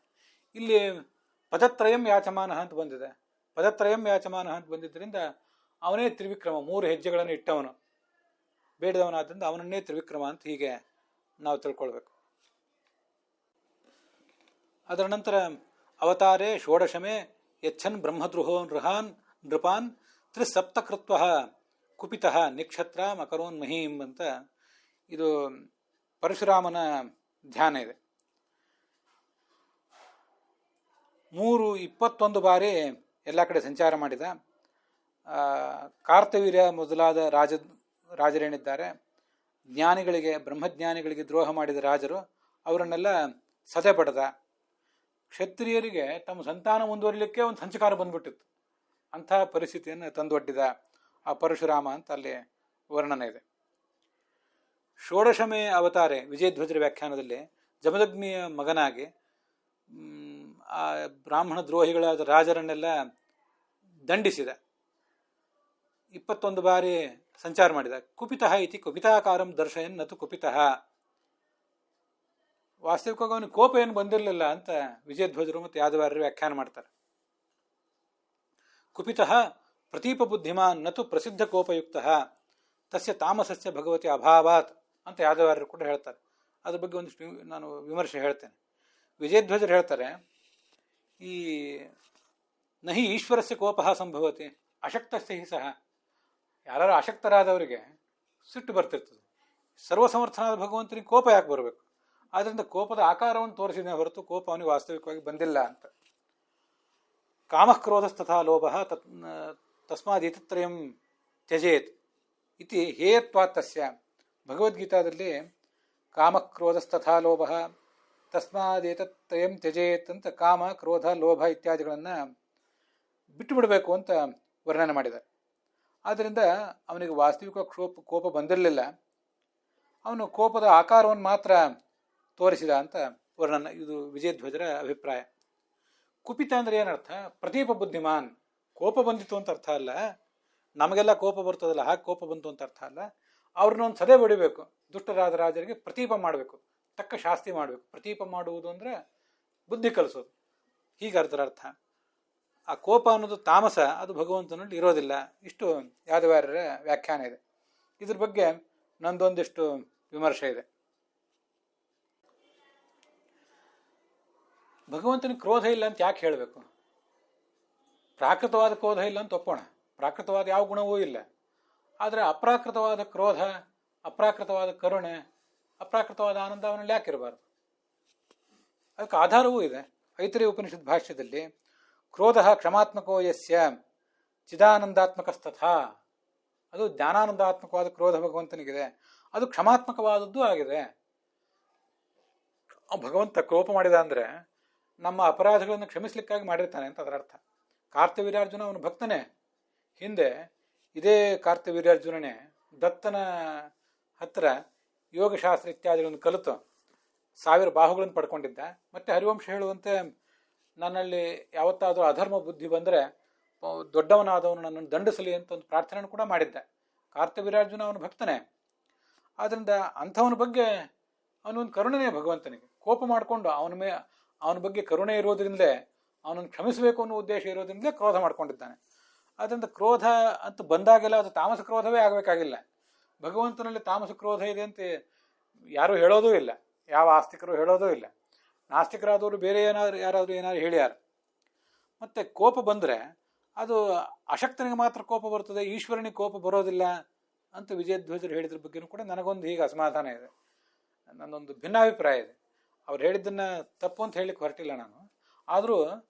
ಇಲ್ಲಿ ಪದತ್ರಯಂ ಯಾಚಮಾನ ಅಂತ ಬಂದಿದೆ. ಪದತ್ರಯಂ ಯಾಚಮಾನ ಅಂತ ಬಂದಿದ್ದರಿಂದ ಅವನೇ ತ್ರಿವಿಕ್ರಮ, 3 ಹೆಜ್ಜೆಗಳನ್ನು ಇಟ್ಟವನು, ಬೇಡದವನಾದ್ದರಿಂದ ಅವನನ್ನೇ ತ್ರಿವಿಕ್ರಮ ಅಂತ ಹೀಗೆ ನಾವು ತಿಳ್ಕೊಳ್ಬೇಕು. ಅದರ ನಂತರ ಅವತಾರೆ ಷೋಡಶಮೇ ಯಚ್ಛನ್ ಬ್ರಹ್ಮದ್ರುಹೋ ನೃಪಾನ್ ತ್ರಿಸಪ್ತಕೃತ್ವ ಕುಪಿತಃ ನಿಕ್ಷತ್ರ ಮಕರೋನ್ ಮಹೀಂ ಅಂತ ಇದು ಪರಶುರಾಮನ ಧ್ಯಾನ ಇದೆ. 21 ಬಾರಿ ಎಲ್ಲ ಕಡೆ ಸಂಚಾರ ಮಾಡಿದ. ಕಾರ್ತವೀರ್ಯ ಮೊದಲಾದ ರಾಜರೇನಿದ್ದಾರೆ, ಜ್ಞಾನಿಗಳಿಗೆ ಬ್ರಹ್ಮಜ್ಞಾನಿಗಳಿಗೆ ದ್ರೋಹ ಮಾಡಿದ ರಾಜರು, ಅವರನ್ನೆಲ್ಲ ಸದೆ ಪಡೆದ. ಕ್ಷತ್ರಿಯರಿಗೆ ತಮ್ಮ ಸಂತಾನ ಮುಂದುವರಿಲಿಕ್ಕೆ ಒಂದು ಸಂಚಕಾರ ಬಂದ್ಬಿಟ್ಟಿತ್ತು. ಅಂಥ ಪರಿಸ್ಥಿತಿಯನ್ನು ತಂದೊಡ್ಡಿದ ಆ ಪರಶುರಾಮ ಅಂತ ಅಲ್ಲಿ ವರ್ಣನೆ ಇದೆ. ಷೋಡಶಮೇ ಅವತಾರೆ ವಿಜಯಧ್ವಜರ ವ್ಯಾಖ್ಯಾನದಲ್ಲಿ ಜಮದಗ್ನಿಯ ಮಗನಾಗಿ ಆ ಬ್ರಾಹ್ಮಣ ದ್ರೋಹಿಗಳಾದ ರಾಜರನ್ನೆಲ್ಲ ದಂಡಿಸಿದ. 21 ಬಾರಿ ಸಂಚಾರ ಮಾಡಿದ. ಕುಪಿತಃ ಇತಿ ಕುಪಿತಾಕಾರಂ ದರ್ಶಯನ್ ನತು ಕುಪಿತಃ. ವಾಸ್ತವಿಕವಾಗಿ ಅವನಿಗೆ ಕೋಪ ಏನು ಬಂದಿರಲಿಲ್ಲ ಅಂತ ವಿಜಯಧ್ವಜರು ಮತ್ತು ಯಾದವಾರ್ಯರು ವ್ಯಾಖ್ಯಾನ ಮಾಡ್ತಾರೆ. ಕುಪಿತಃ ಪ್ರತೀಪ ಬುದ್ಧಿಮಾನ್ ನತು ಪ್ರಸಿದ್ಧ ಕೋಪಯುಕ್ತ ತಸ್ಯ ತಾಮಸಸ್ಯ ಭಗವತಿ ಅಭಾವಾತ್ ಅಂತ ಯಾದವಾರ್ಯರು ಕೂಡ ಹೇಳ್ತಾರೆ. ಅದ್ರ ಬಗ್ಗೆ ಒಂದಿಷ್ಟು ನಾನು ವಿಮರ್ಶೆ ಹೇಳ್ತೇನೆ. ವಿಜಯಧ್ವಜರು ಹೇಳ್ತಾರೆ, ಈ ನಹಿ ಈಶ್ವರಸ್ಯ ಕೋಪ ಸಂಭವತಿ ಅಶಕ್ತಸ್ಯ ಹಿ ಸಹ. ಯಾರು ಅಶಕ್ತರಾದವರಿಗೆ ಸಿಟ್ಟು ಬರ್ತಿರ್ತದೆ. ಸರ್ವಸಮರ್ಥನಾದ ಭಗವಂತನಿಗೆ ಕೋಪ ಯಾಕೆ ಬರಬೇಕು? ಆದ್ದರಿಂದ ಕೋಪದ ಆಕಾರವನ್ನು ತೋರಿಸಿದ ಹೊರತು ಕೋಪ ಅವನಿಗೆ ವಾಸ್ತವಿಕವಾಗಿ ಬಂದಿಲ್ಲ ಅಂತ. ಕಾಮಕ್ರೋಧಸ್ತಥಾ ಲೋಭ ತಸ್ಮಾದೇತತ್ರಯಂ ತ್ಯಜೇತ್ ಇತಿ ಹೇಯತ್ವಾತ್ ತಸ್ಯ. ಭಗವದ್ಗೀತಾದಲ್ಲಿ ಕಾಮಕ್ರೋಧಸ್ತಥಾ ಲೋಭ ತಸ್ಮಾದೇತತ್ರಯಂ ತ್ಯಜೇತ್ ಅಂತ ಕಾಮ ಕ್ರೋಧ ಲೋಭ ಇತ್ಯಾದಿಗಳನ್ನು ಬಿಟ್ಟು ಬಿಡಬೇಕು ಅಂತ ವರ್ಣನೆ ಮಾಡಿದ್ದಾರೆ. ಆದ್ದರಿಂದ ಅವನಿಗೆ ವಾಸ್ತವಿಕ ಕೋಪ ಬಂದಿರಲಿಲ್ಲ, ಅವನು ಕೋಪದ ಆಕಾರವನ್ನು ಮಾತ್ರ ತೋರಿಸಿದ ಅಂತ ವರ್ಣನ. ಇದು ವಿಜಯಧ್ವಜರ ಅಭಿಪ್ರಾಯ. ಕುಪಿತ ಅಂದರೆ ಏನರ್ಥ? ಪ್ರತೀಪ ಬುದ್ಧಿಮಾನ್. ಕೋಪ ಬಂದಿತ್ತು ಅಂತ ಅರ್ಥ ಅಲ್ಲ, ನಮಗೆಲ್ಲ ಕೋಪ ಬರ್ತದಲ್ಲ ಹಾಗೆ ಕೋಪ ಬಂತು ಅಂತ ಅರ್ಥ ಅಲ್ಲ. ಅವ್ರನ್ನೊಂದು ಸದೆ ಬಡಿಬೇಕು. ದುಷ್ಟರಾದ ರಾಜರಿಗೆ ಪ್ರತೀಪ ಮಾಡಬೇಕು, ತಕ್ಕ ಶಾಸ್ತಿ ಮಾಡಬೇಕು. ಪ್ರತೀಪ ಮಾಡುವುದು ಅಂದರೆ ಬುದ್ಧಿ ಕಲಿಸೋದು, ಹೀಗೆ ಅರ್ಥ. ಆ ಕೋಪ ಅನ್ನೋದು ತಾಮಸ, ಅದು ಭಗವಂತನಲ್ಲಿ ಇರೋದಿಲ್ಲ. ಇಷ್ಟು ಯಾದವಾರ್ಯರ ವ್ಯಾಖ್ಯಾನ ಇದೆ. ಇದ್ರ ಬಗ್ಗೆ ನಂದೊಂದಿಷ್ಟು ವಿಮರ್ಶೆ ಇದೆ. ಭಗವಂತನಿಗೆ ಕ್ರೋಧ ಇಲ್ಲ ಅಂತ ಯಾಕೆ ಹೇಳಬೇಕು? ಪ್ರಾಕೃತವಾದ ಕ್ರೋಧ ಇಲ್ಲ ಅಂತ ಒಪ್ಪೋಣ, ಪ್ರಾಕೃತವಾದ ಯಾವ ಗುಣವೂ ಇಲ್ಲ. ಆದರೆ ಅಪ್ರಾಕೃತವಾದ ಕ್ರೋಧ, ಅಪ್ರಾಕೃತವಾದ ಕರುಣೆ, ಅಪ್ರಾಕೃತವಾದ ಆನಂದ ಅವನಲ್ಲಿ ಯಾಕಿರಬಾರ್ದು? ಅದಕ್ಕೆ ಆಧಾರವೂ ಇದೆ. ಐತರೇಯ ಉಪನಿಷತ್ ಭಾಷ್ಯದಲ್ಲಿ ಕ್ರೋಧ ಕ್ಷಮಾತ್ಮಕೋ ಯಸ್ಯ ಚಿದಾನಂದಾತ್ಮಕಸ್ತಥಾ, ಅದು ಜ್ಞಾನಾನಂದಾತ್ಮಕವಾದ ಕ್ರೋಧ ಭಗವಂತನಿಗಿದೆ, ಅದು ಕ್ಷಮಾತ್ಮಕವಾದದ್ದು ಆಗಿದೆ. ಭಗವಂತ ಕೋಪ ಮಾಡಿದ ಅಂದರೆ ನಮ್ಮ ಅಪರಾಧಗಳನ್ನು ಕ್ಷಮಿಸ್ಲಿಕ್ಕಾಗಿ ಮಾಡಿರ್ತಾನೆ ಅಂತ ಅದರ ಅರ್ಥ. ಕಾರ್ತವೀರ್ಯಾರ್ಜುನ ಅವನು ಭಕ್ತನೇ. ಹಿಂದೆ ಇದೇ ಕಾರ್ತವೀರ್ಯಾರ್ಜುನನೇ ದತ್ತನ ಹತ್ರ ಯೋಗಶಾಸ್ತ್ರ ಇತ್ಯಾದಿಗಳನ್ನು ಕಲಿತು 1000 ಬಾಹುಗಳನ್ನು ಪಡ್ಕೊಂಡಿದ್ದ. ಮತ್ತೆ ಹರಿವಂಶ ಹೇಳುವಂತೆ ನನ್ನಲ್ಲಿ ಯಾವತ್ತಾದರೂ ಅಧರ್ಮ ಬುದ್ಧಿ ಬಂದರೆ ದೊಡ್ಡವನಾದವನು ನನ್ನನ್ನು ದಂಡಿಸಲಿ ಅಂತ ಒಂದು ಪ್ರಾರ್ಥನೆಯನ್ನು ಕೂಡ ಮಾಡಿದ್ದ. ಕಾರ್ತವೀರ್ಯಾರ್ಜುನ ಅವನು ಭಕ್ತನೇ. ಆದ್ದರಿಂದ ಅಂಥವನ ಬಗ್ಗೆ ಅವನೊಂದು ಕರುಣೆನೇ ಭಗವಂತನಿಗೆ. ಕೋಪ ಮಾಡಿಕೊಂಡು ಅವನ ಬಗ್ಗೆ ಕರುಣೆ ಇರೋದ್ರಿಂದಲೇ ಅವನನ್ನು ಕ್ಷಮಿಸಬೇಕು ಅನ್ನೋ ಉದ್ದೇಶ ಇರೋದ್ರಿಂದಲೇ ಕ್ರೋಧ ಮಾಡ್ಕೊಂಡಿದ್ದಾನೆ. ಆದ್ದರಿಂದ ಕ್ರೋಧ ಅಂತ ಬಂದಾಗೆಲ್ಲ ಅದು ತಾಮಸ ಕ್ರೋಧವೇ ಆಗಬೇಕಾಗಿಲ್ಲ. ಭಗವಂತನಲ್ಲಿ ತಾಮಸ ಕ್ರೋಧ ಇದೆ ಅಂತ ಯಾರೂ ಹೇಳೋದೂ ಇಲ್ಲ, ಯಾವ ಆಸ್ತಿಕರು ಹೇಳೋದೂ ಇಲ್ಲ. ನಾಸ್ತಿಕರಾದವರು ಬೇರೆ ಯಾರಾದರೂ ಏನಾದ್ರು ಹೇಳ್ಯಾರ. ಮತ್ತು ಕೋಪ ಬಂದರೆ ಅದು ಅಶಕ್ತನಿಗೆ ಮಾತ್ರ ಕೋಪ ಬರ್ತದೆ, ಈಶ್ವರನಿಗೆ ಕೋಪ ಬರೋದಿಲ್ಲ ಅಂತ ವಿಜಯಧ್ವಜರು ಹೇಳಿದ್ರ ಬಗ್ಗೆಯೂ ಕೂಡ ನನಗೊಂದು ಹೀಗೆ ಅಸಮಾಧಾನ ಇದೆ. ನನ್ನೊಂದು ಭಿನ್ನಾಭಿಪ್ರಾಯ ಇದೆ. ಅವ್ರು ಹೇಳಿದ್ದನ್ನು ತಪ್ಪು ಅಂತ ಹೇಳಲಿಕ್ಕೆ ಹೊರಟಿಲ್ಲ ನಾನು. ಆದರೂ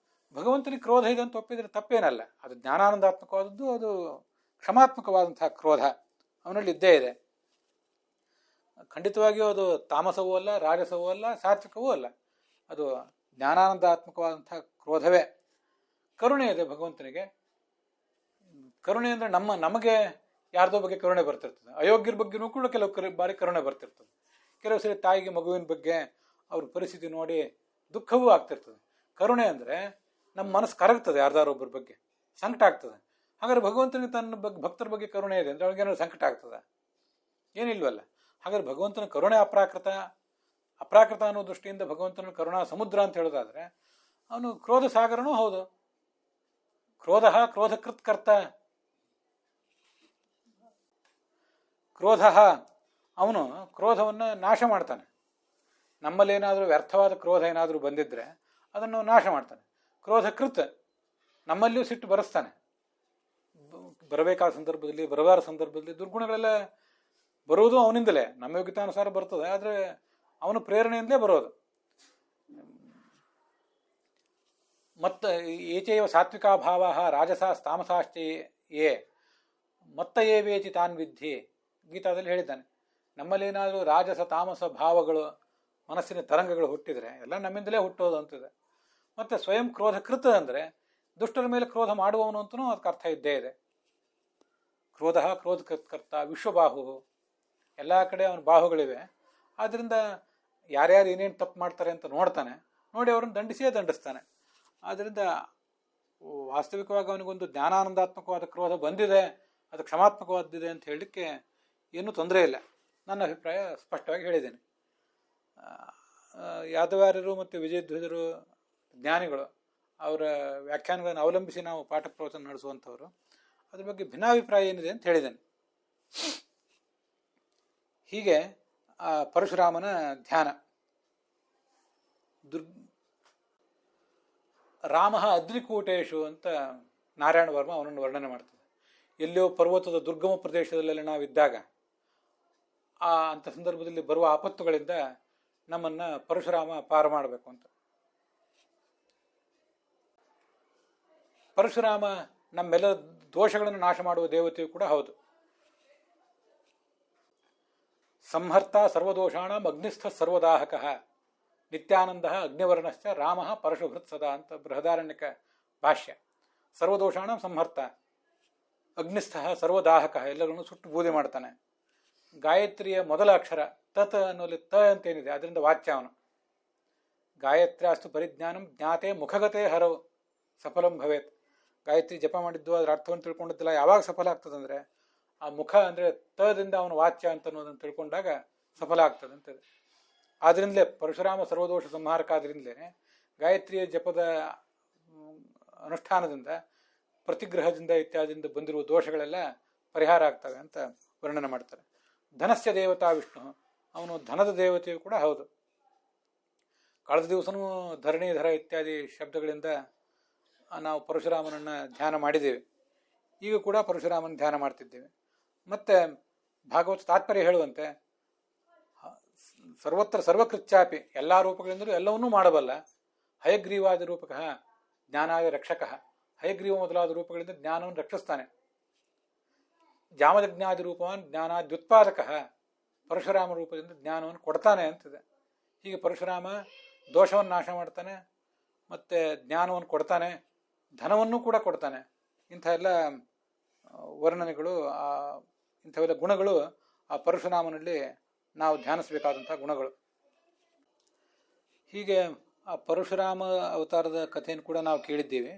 ಭಗವಂತನಿಗೆ ಕ್ರೋಧ ಇದೆ ಅಂತ ಒಪ್ಪಿದರೆ ತಪ್ಪೇನಲ್ಲ. ಅದು ಜ್ಞಾನಾನಂದಾತ್ಮಕವಾದದ್ದು, ಅದು ಕ್ಷಮಾತ್ಮಕವಾದಂತಹ ಕ್ರೋಧ ಅವನಲ್ಲಿ ಇದ್ದೇ ಇದೆ. ಖಂಡಿತವಾಗಿಯೂ ಅದು ತಾಮಸವೂ ಅಲ್ಲ, ರಾಜಸವೂ ಅಲ್ಲ, ಸಾತ್ವಿಕವೂ ಅಲ್ಲ. ಅದು ಜ್ಞಾನಾನಂದಾತ್ಮಕವಾದಂತಹ ಕ್ರೋಧವೇ. ಕರುಣೆ ಇದೆ ಭಗವಂತನಿಗೆ. ಕರುಣೆ ಅಂದರೆ ನಮಗೆ ಯಾರ್ದೋ ಬಗ್ಗೆ ಕರುಣೆ ಬರ್ತಿರ್ತದೆ. ಅಯೋಗ್ಯರ ಬಗ್ಗೆನೂ ಕೂಡ ಕೆಲವು ಬಾರಿ ಕರುಣೆ ಬರ್ತಿರ್ತದೆ. ಕೆಲವು ಸರಿ ತಾಯಿಗೆ ಮಗುವಿನ ಬಗ್ಗೆ ಅವ್ರ ಪರಿಸ್ಥಿತಿ ನೋಡಿ ದುಃಖವೂ ಆಗ್ತಿರ್ತದೆ. ಕರುಣೆ ಅಂದರೆ ನಮ್ಮ ಮನಸ್ಸು ಕರಗ್ತದೆ, ಯಾರ್ದಾರೊಬ್ಬರ ಬಗ್ಗೆ ಸಂಕಟ ಆಗ್ತದೆ. ಹಾಗಾದ್ರೆ ಭಗವಂತನಿಗೆ ತನ್ನ ಭಕ್ತರ ಬಗ್ಗೆ ಕರುಣೆ ಇದೆ ಅಂದರೆ ಅವ್ರಿಗೇನಾದ್ರು ಸಂಕಟ ಆಗ್ತದೆ? ಏನಿಲ್ವಲ್ಲ. ಹಾಗಾದ್ರೆ ಭಗವಂತನ ಕರುಣೆ ಅಪ್ರಾಕೃತ ಅನ್ನೋ ದೃಷ್ಟಿಯಿಂದ ಭಗವಂತನ ಕರುಣಾ ಸಮುದ್ರ ಅಂತ ಹೇಳೋದಾದ್ರೆ ಅವನು ಕ್ರೋಧ ಸಾಗರನೂ ಹೌದು. ಕ್ರೋಧಕೃತ್ ಕರ್ತ. ಅವನು ಕ್ರೋಧವನ್ನು ನಾಶ ಮಾಡ್ತಾನೆ. ನಮ್ಮಲ್ಲೇನಾದರೂ ವ್ಯರ್ಥವಾದ ಕ್ರೋಧ ಏನಾದರೂ ಬಂದಿದ್ರೆ ಅದನ್ನು ನಾಶ ಮಾಡ್ತಾನೆ. ಕ್ರೋಧಕೃತ್, ನಮ್ಮಲ್ಲಿಯೂ ಸಿಟ್ಟು ಬರೆಸ್ತಾನೆ. ಬರಬೇಕಾದ ಸಂದರ್ಭದಲ್ಲಿ, ಬರಬಾರ ಸಂದರ್ಭದಲ್ಲಿ ದುರ್ಗುಣಗಳೆಲ್ಲ ಬರುವುದು ಅವನಿಂದಲೇ, ನಮ್ಮ ಯೋಗ್ಯತಾನುಸಾರ ಬರ್ತದೆ. ಆದರೆ ಅವನ ಪ್ರೇರಣೆಯಿಂದಲೇ ಬರೋದು. ಮತ್ತ ಏಚೈವ ಸಾತ್ವಿಕಾಭಾವ ರಾಜಸಾಸ್ತಾಮಸಾಶ್ಚ ಯೇ ಮತ್ತ ಏವೇತಿ ತಾನ್ ವಿದ್ಧಿ, ಗೀತಾದಲ್ಲಿ ಹೇಳಿದ್ದಾನೆ. ನಮ್ಮಲ್ಲೇನಾದರೂ ರಾಜಸ ತಾಮಸ ಭಾವಗಳು, ಮನಸ್ಸಿನ ತರಂಗಗಳು ಹುಟ್ಟಿದರೆ ಎಲ್ಲ ನಮ್ಮಿಂದಲೇ ಹುಟ್ಟೋದು ಅಂತಿದೆ. ಮತ್ತು ಸ್ವಯಂ ಕ್ರೋಧಕೃತ ಅಂದರೆ ದುಷ್ಟರ ಮೇಲೆ ಕ್ರೋಧ ಮಾಡುವವನು ಅಂತಲೂ ಅದಕ್ಕೆ ಅರ್ಥ ಇದ್ದೇ ಇದೆ. ಕ್ರೋಧಕೃತ್ಕರ್ತ ವಿಶ್ವಬಾಹು, ಎಲ್ಲ ಕಡೆ ಅವನ ಬಾಹುಗಳಿವೆ. ಆದ್ದರಿಂದ ಯಾರ್ಯಾರು ಏನೇನು ತಪ್ಪು ಮಾಡ್ತಾರೆ ಅಂತ ನೋಡ್ತಾನೆ, ನೋಡಿ ಅವರನ್ನು ದಂಡಿಸ್ತಾನೆ. ಆದ್ದರಿಂದ ವಾಸ್ತವಿಕವಾಗಿ ಅವನಿಗೊಂದು ಜ್ಞಾನಾನಂದಾತ್ಮಕವಾದ ಕ್ರೋಧ ಬಂದಿದೆ, ಅದು ಕ್ಷಮಾತ್ಮಕವಾದಿದೆ ಅಂತ ಹೇಳಲಿಕ್ಕೆ ಏನೂ ತೊಂದರೆ ಇಲ್ಲ. ನನ್ನ ಅಭಿಪ್ರಾಯ ಸ್ಪಷ್ಟವಾಗಿ ಹೇಳಿದ್ದೇನೆ. ಯಾದವಾರ್ಯರು ಮತ್ತು ವಿಜಯಧ್ವಜರು ಜ್ಞಾನಿಗಳು, ಅವರ ವ್ಯಾಖ್ಯಾನಗಳನ್ನು ಅವಲಂಬಿಸಿ ನಾವು ಪಾಠ ಪ್ರವಚನ ನಡೆಸುವಂಥವ್ರು. ಅದ್ರ ಬಗ್ಗೆ ಭಿನ್ನಾಭಿಪ್ರಾಯ ಏನಿದೆ ಅಂತ ಹೇಳಿದ್ದೇನೆ. ಹೀಗೆ ಪರಶುರಾಮನ ಧ್ಯಾನ. ರಾಮ ಅಗ್ನಿಕೂಟೇಶು ಅಂತ ನಾರಾಯಣ ವರ್ಮ ಅವನನ್ನು ವರ್ಣನೆ ಮಾಡ್ತದೆ. ಎಲ್ಲಿಯೋ ಪರ್ವತದ ದುರ್ಗಮ ಪ್ರದೇಶದಲ್ಲೆಲ್ಲ ನಾವಿದ್ದಾಗ ಅಂಥ ಸಂದರ್ಭದಲ್ಲಿ ಬರುವ ಆಪತ್ತುಗಳಿಂದ ನಮ್ಮನ್ನು ಪರಶುರಾಮ ಪಾರು ಮಾಡಬೇಕು ಅಂತ. ಪರಶುರಾಮ ನಮ್ಮೆಲ್ಲ ದೋಷಗಳನ್ನು ನಾಶ ಮಾಡುವ ದೇವತೆಯು ಕೂಡ ಹೌದು. ಸಂಹರ್ತ ಸರ್ವದೋಷಾಣಂ ಅಗ್ನಿಸ್ಥ ಸರ್ವದಾಹಕ ನಿತ್ಯಾನಂದ ಅಗ್ನಿವರ್ಣಶ್ಚ ರಾಮ ಪರಶುಭೃತ್ ಸದಾ ಅಂತ ಬೃಹದಾರಣ್ಯಕ ಭಾಷ್ಯ. ಸರ್ವದೋಷಾಣಂ ಸಂಹರ್ತ, ಅಗ್ನಿಸ್ಥ ಸರ್ವದಾಹಕ, ಎಲ್ಲರನ್ನು ಸುಟ್ಟು ಬೂದಿ ಮಾಡ್ತಾನೆ. ಗಾಯತ್ರಿಯ ಮೊದಲ ಅಕ್ಷರ ತತ್ ಅನ್ನೋಲ್ಲಿ ತ ಅಂತೇನಿದೆ, ಅದರಿಂದ ವಾಚ್ಯ ಅವನು. ಗಾಯತ್ರ್ಯಾಸ್ತು ಪರಿಜ್ಞಾನಂ ಜ್ಞಾತೆ ಮುಖಗತೆ ಹರವು ಸಫಲಂ ಭವೇತ್. ಗಾಯತ್ರಿ ಜಪ ಮಾಡಿದ್ದು ಅದರ ಅರ್ಥವನ್ನು ತಿಳ್ಕೊಂಡಿದ್ದಿಲ್ಲ, ಯಾವಾಗ ಸಫಲ ಆಗ್ತದಂದ್ರೆ ಆ ಮುಖ ಅಂದರೆ ತದಿಂದ ಅವನು ವಾಚ್ಯ ಅಂತ ಅನ್ನೋದನ್ನು ತಿಳ್ಕೊಂಡಾಗ ಸಫಲ ಆಗ್ತದೆ ಅಂತದೆ. ಆದ್ರಿಂದಲೇ ಪರಶುರಾಮ ಸರ್ವದೋಷ ಸಂಹಾರಕ. ಆದ್ರಿಂದಲೇ ಗಾಯತ್ರಿಯ ಜಪದ ಅನುಷ್ಠಾನದಿಂದ, ಪ್ರತಿಗ್ರಹದಿಂದ ಇತ್ಯಾದಿಯಿಂದ ಬಂದಿರುವ ದೋಷಗಳೆಲ್ಲ ಪರಿಹಾರ ಆಗ್ತವೆ ಅಂತ ವರ್ಣನೆ ಮಾಡ್ತಾರೆ. ಧನಸ್ಯ ದೇವತಾ ವಿಷ್ಣು, ಅವನು ಧನದ ದೇವತೆಯು ಕೂಡ ಹೌದು. ಕಳೆದ ದಿವಸನೂ ಧರಣಿಧರ ಇತ್ಯಾದಿ ಶಬ್ದಗಳಿಂದ ನಾವು ಪರಶುರಾಮನನ್ನು ಧ್ಯಾನ ಮಾಡಿದ್ದೇವೆ. ಈಗ ಕೂಡ ಪರಶುರಾಮನ ಧ್ಯಾನ ಮಾಡ್ತಿದ್ದೇವೆ. ಮತ್ತೆ ಭಾಗವತ ತಾತ್ಪರ್ಯ ಹೇಳುವಂತೆ ಸರ್ವತ್ರ ಸರ್ವಕೃತ್ಯಾಪಿ, ಎಲ್ಲ ರೂಪಗಳಿಂದಲೂ ಎಲ್ಲವನ್ನೂ ಮಾಡಬಲ್ಲ. ಹಯಗ್ರೀವಾದಿ ರೂಪಕ ಜ್ಞಾನಾದಿ ರಕ್ಷಕ, ಹಯಗ್ರೀವ ಮೊದಲಾದ ರೂಪಗಳಿಂದ ಜ್ಞಾನವನ್ನು ರಕ್ಷಿಸ್ತಾನೆ. ಜಾಮದಜ್ಞಾದಿ ರೂಪವಾನ್ ಜ್ಞಾನಾದ್ಯುತ್ಪಾದಕ, ಪರಶುರಾಮ ರೂಪದಿಂದ ಜ್ಞಾನವನ್ನು ಕೊಡ್ತಾನೆ ಅಂತಿದೆ. ಹೀಗೆ ಪರಶುರಾಮ ದೋಷವನ್ನು ನಾಶ ಮಾಡ್ತಾನೆ, ಮತ್ತೆ ಜ್ಞಾನವನ್ನು ಕೊಡ್ತಾನೆ, ಧನವನ್ನು ಕೂಡ ಕೊಡ್ತಾನೆ. ಇಂಥ ಎಲ್ಲ ವರ್ಣನೆಗಳು, ಇಂಥವೆಲ್ಲ ಗುಣಗಳು ಆ ಪರಶುರಾಮನಲ್ಲಿ ನಾವು ಧ್ಯಾನಿಸಬೇಕಾದಂಥ ಗುಣಗಳು. ಹೀಗೆ ಆ ಪರಶುರಾಮ ಅವತಾರದ ಕಥೆಯನ್ನು ಕೂಡ ನಾವು ಕೇಳಿದ್ದೀವಿ.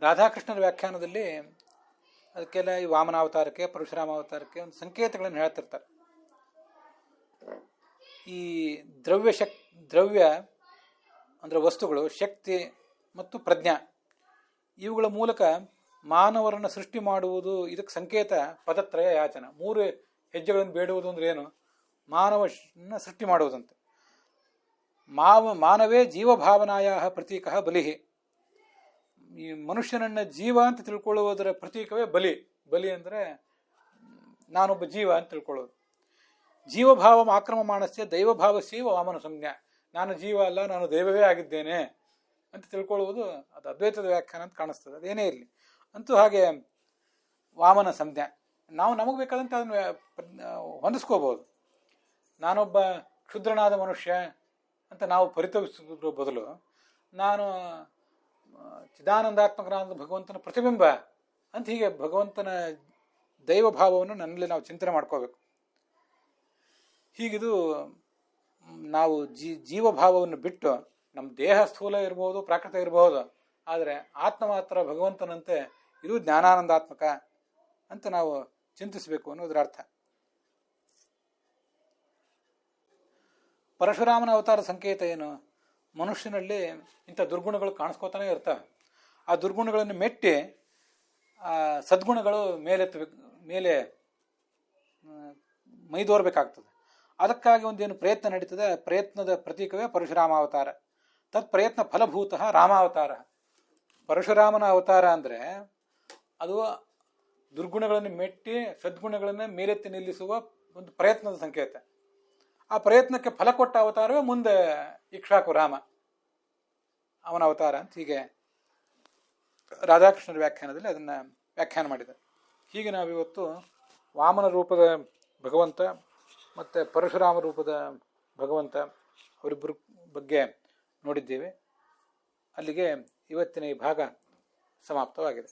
ರಾಧಾಕೃಷ್ಣರ ವ್ಯಾಖ್ಯಾನದಲ್ಲಿ ಅದಕ್ಕೆಲ್ಲ ಈ ವಾಮನಾವತಾರಕ್ಕೆ ಪರಶುರಾಮ ಅವತಾರಕ್ಕೆ ಒಂದು ಸಂಕೇತಗಳನ್ನು ಹೇಳ್ತಿರ್ತಾರೆ. ಈ ದ್ರವ್ಯ ಅಂದರೆ ವಸ್ತುಗಳು, ಶಕ್ತಿ ಮತ್ತು ಪ್ರಜ್ಞಾ, ಇವುಗಳ ಮೂಲಕ ಮಾನವರನ್ನು ಸೃಷ್ಟಿ ಮಾಡುವುದು. ಇದಕ್ಕೆ ಸಂಕೇತ ಪದತ್ರಯ ಯಾಚನ. 3 ಹೆಜ್ಜೆಗಳನ್ನು ಬೇಡುವುದು ಅಂದ್ರೆ ಏನು? ಮಾನವನ ಸೃಷ್ಟಿ ಮಾಡುವುದಂತೆ. ಮಾನವೇ ಜೀವಭಾವನಾಯ ಪ್ರತೀಕ ಬಲಿಹಿ. ಈ ಮನುಷ್ಯನನ್ನ ಜೀವ ಅಂತ ತಿಳ್ಕೊಳ್ಳುವುದರ ಪ್ರತೀಕವೇ ಬಲಿ. ಬಲಿ ಅಂದರೆ ನಾನೊಬ್ಬ ಜೀವ ಅಂತ ತಿಳ್ಕೊಳ್ಳೋದು. ಜೀವಭಾವ ಆಕ್ರಮಮಾಣಸ್ಯ ದೈವಭಾವಸ್ಯವ ವಾಮನ ಸಂಜ್ಞಾ. ನಾನು ಜೀವ ಅಲ್ಲ, ನಾನು ದೈವವೇ ಆಗಿದ್ದೇನೆ ಅಂತ ತಿಳ್ಕೊಳ್ಳುವುದು ಅದು ಅದ್ವೈತದ ವ್ಯಾಖ್ಯಾನ ಅಂತ ಕಾಣಿಸ್ತದೆ. ಅದೇನೇ ಇರಲಿ, ಅಂತೂ ಹಾಗೆ ವಾಮನ ಸಂಜ್ಞಾ. ನಾವು ನಮಗೆ ಬೇಕಾದಂತೆ ಅದನ್ನು ಹೊಂದಿಸ್ಕೋಬಹುದು. ನಾನೊಬ್ಬ ಕ್ಷುದ್ರನಾದ ಮನುಷ್ಯ ಅಂತ ನಾವು ಪರಿತಪಿಸುವ ಬದಲು ನಾನು ಚಿದಾನಂದಾತ್ಮಕನಾದ ಭಗವಂತನ ಪ್ರತಿಬಿಂಬ ಅಂತ ಹೀಗೆ ಭಗವಂತನ ದೈವಭಾವವನ್ನು ನನ್ನಲ್ಲಿ ನಾವು ಚಿಂತನೆ ಮಾಡ್ಕೋಬೇಕು. ಹೀಗಿದು ನಾವು ಜೀವಭಾವವನ್ನು ಬಿಟ್ಟು, ನಮ್ಮ ದೇಹ ಸ್ಥೂಲ ಇರಬಹುದು, ಪ್ರಾಕೃತ ಇರಬಹುದು, ಆದರೆ ಆತ್ಮ ಮಾತ್ರ ಭಗವಂತನಂತೆ ಇದು ಜ್ಞಾನಾನಂದಾತ್ಮಕ ಅಂತ ನಾವು ಚಿಂತಿಸಬೇಕು ಅನ್ನೋದರ ಅರ್ಥ. ಪರಶುರಾಮನ ಅವತಾರ ಸಂಕೇತ ಏನು? ಮನುಷ್ಯನಲ್ಲಿ ಇಂಥ ದುರ್ಗುಣಗಳು ಕಾಣಿಸ್ಕೋತಾನೆ ಇರ್ತವೆ. ಆ ದುರ್ಗುಣಗಳನ್ನು ಮೆಟ್ಟಿ ಸದ್ಗುಣಗಳು ಮೇಲೆ ಮೈದೋರ್ಬೇಕಾಗ್ತದೆ. ಅದಕ್ಕಾಗಿ ಒಂದೇನು ಪ್ರಯತ್ನ ನಡೀತದೆ. ಪ್ರಯತ್ನದ ಪ್ರತೀಕವೇ ಪರಶುರಾಮ ಅವತಾರ. ತತ್ ಪ್ರಯತ್ನ ಫಲಭೂತ ರಾಮಾವತಾರ. ಪರಶುರಾಮನ ಅವತಾರ ಅಂದರೆ ಅದು ದುರ್ಗುಣಗಳನ್ನು ಮೆಟ್ಟಿ ಸದ್ಗುಣಗಳನ್ನು ಮೇಲೆತ್ತಿ ನಿಲ್ಲಿಸುವ ಒಂದು ಪ್ರಯತ್ನದ ಸಂಕೇತ. ಆ ಪ್ರಯತ್ನಕ್ಕೆ ಫಲ ಕೊಟ್ಟ ಅವತಾರವೇ ಮುಂದೆ ಇಕ್ಷ್ವಾಕು ರಾಮ, ಅವನ ಅವತಾರ ಅಂತ ಹೀಗೆ ರಾಧಾಕೃಷ್ಣರ ವ್ಯಾಖ್ಯಾನದಲ್ಲಿ ಅದನ್ನು ವ್ಯಾಖ್ಯಾನ ಮಾಡಿದ್ದಾರೆ. ಹೀಗೆ ನಾವಿವತ್ತು ವಾಮನ ರೂಪದ ಭಗವಂತ ಮತ್ತು ಪರಶುರಾಮ ರೂಪದ ಭಗವಂತ ಅವರಿಬ್ಬರ ಬಗ್ಗೆ ನೋಡಿದ್ದೇವೆ. ಅಲ್ಲಿಗೆ ಇವತ್ತಿನ ಈ ಭಾಗ ಸಮಾಪ್ತವಾಗಿದೆ.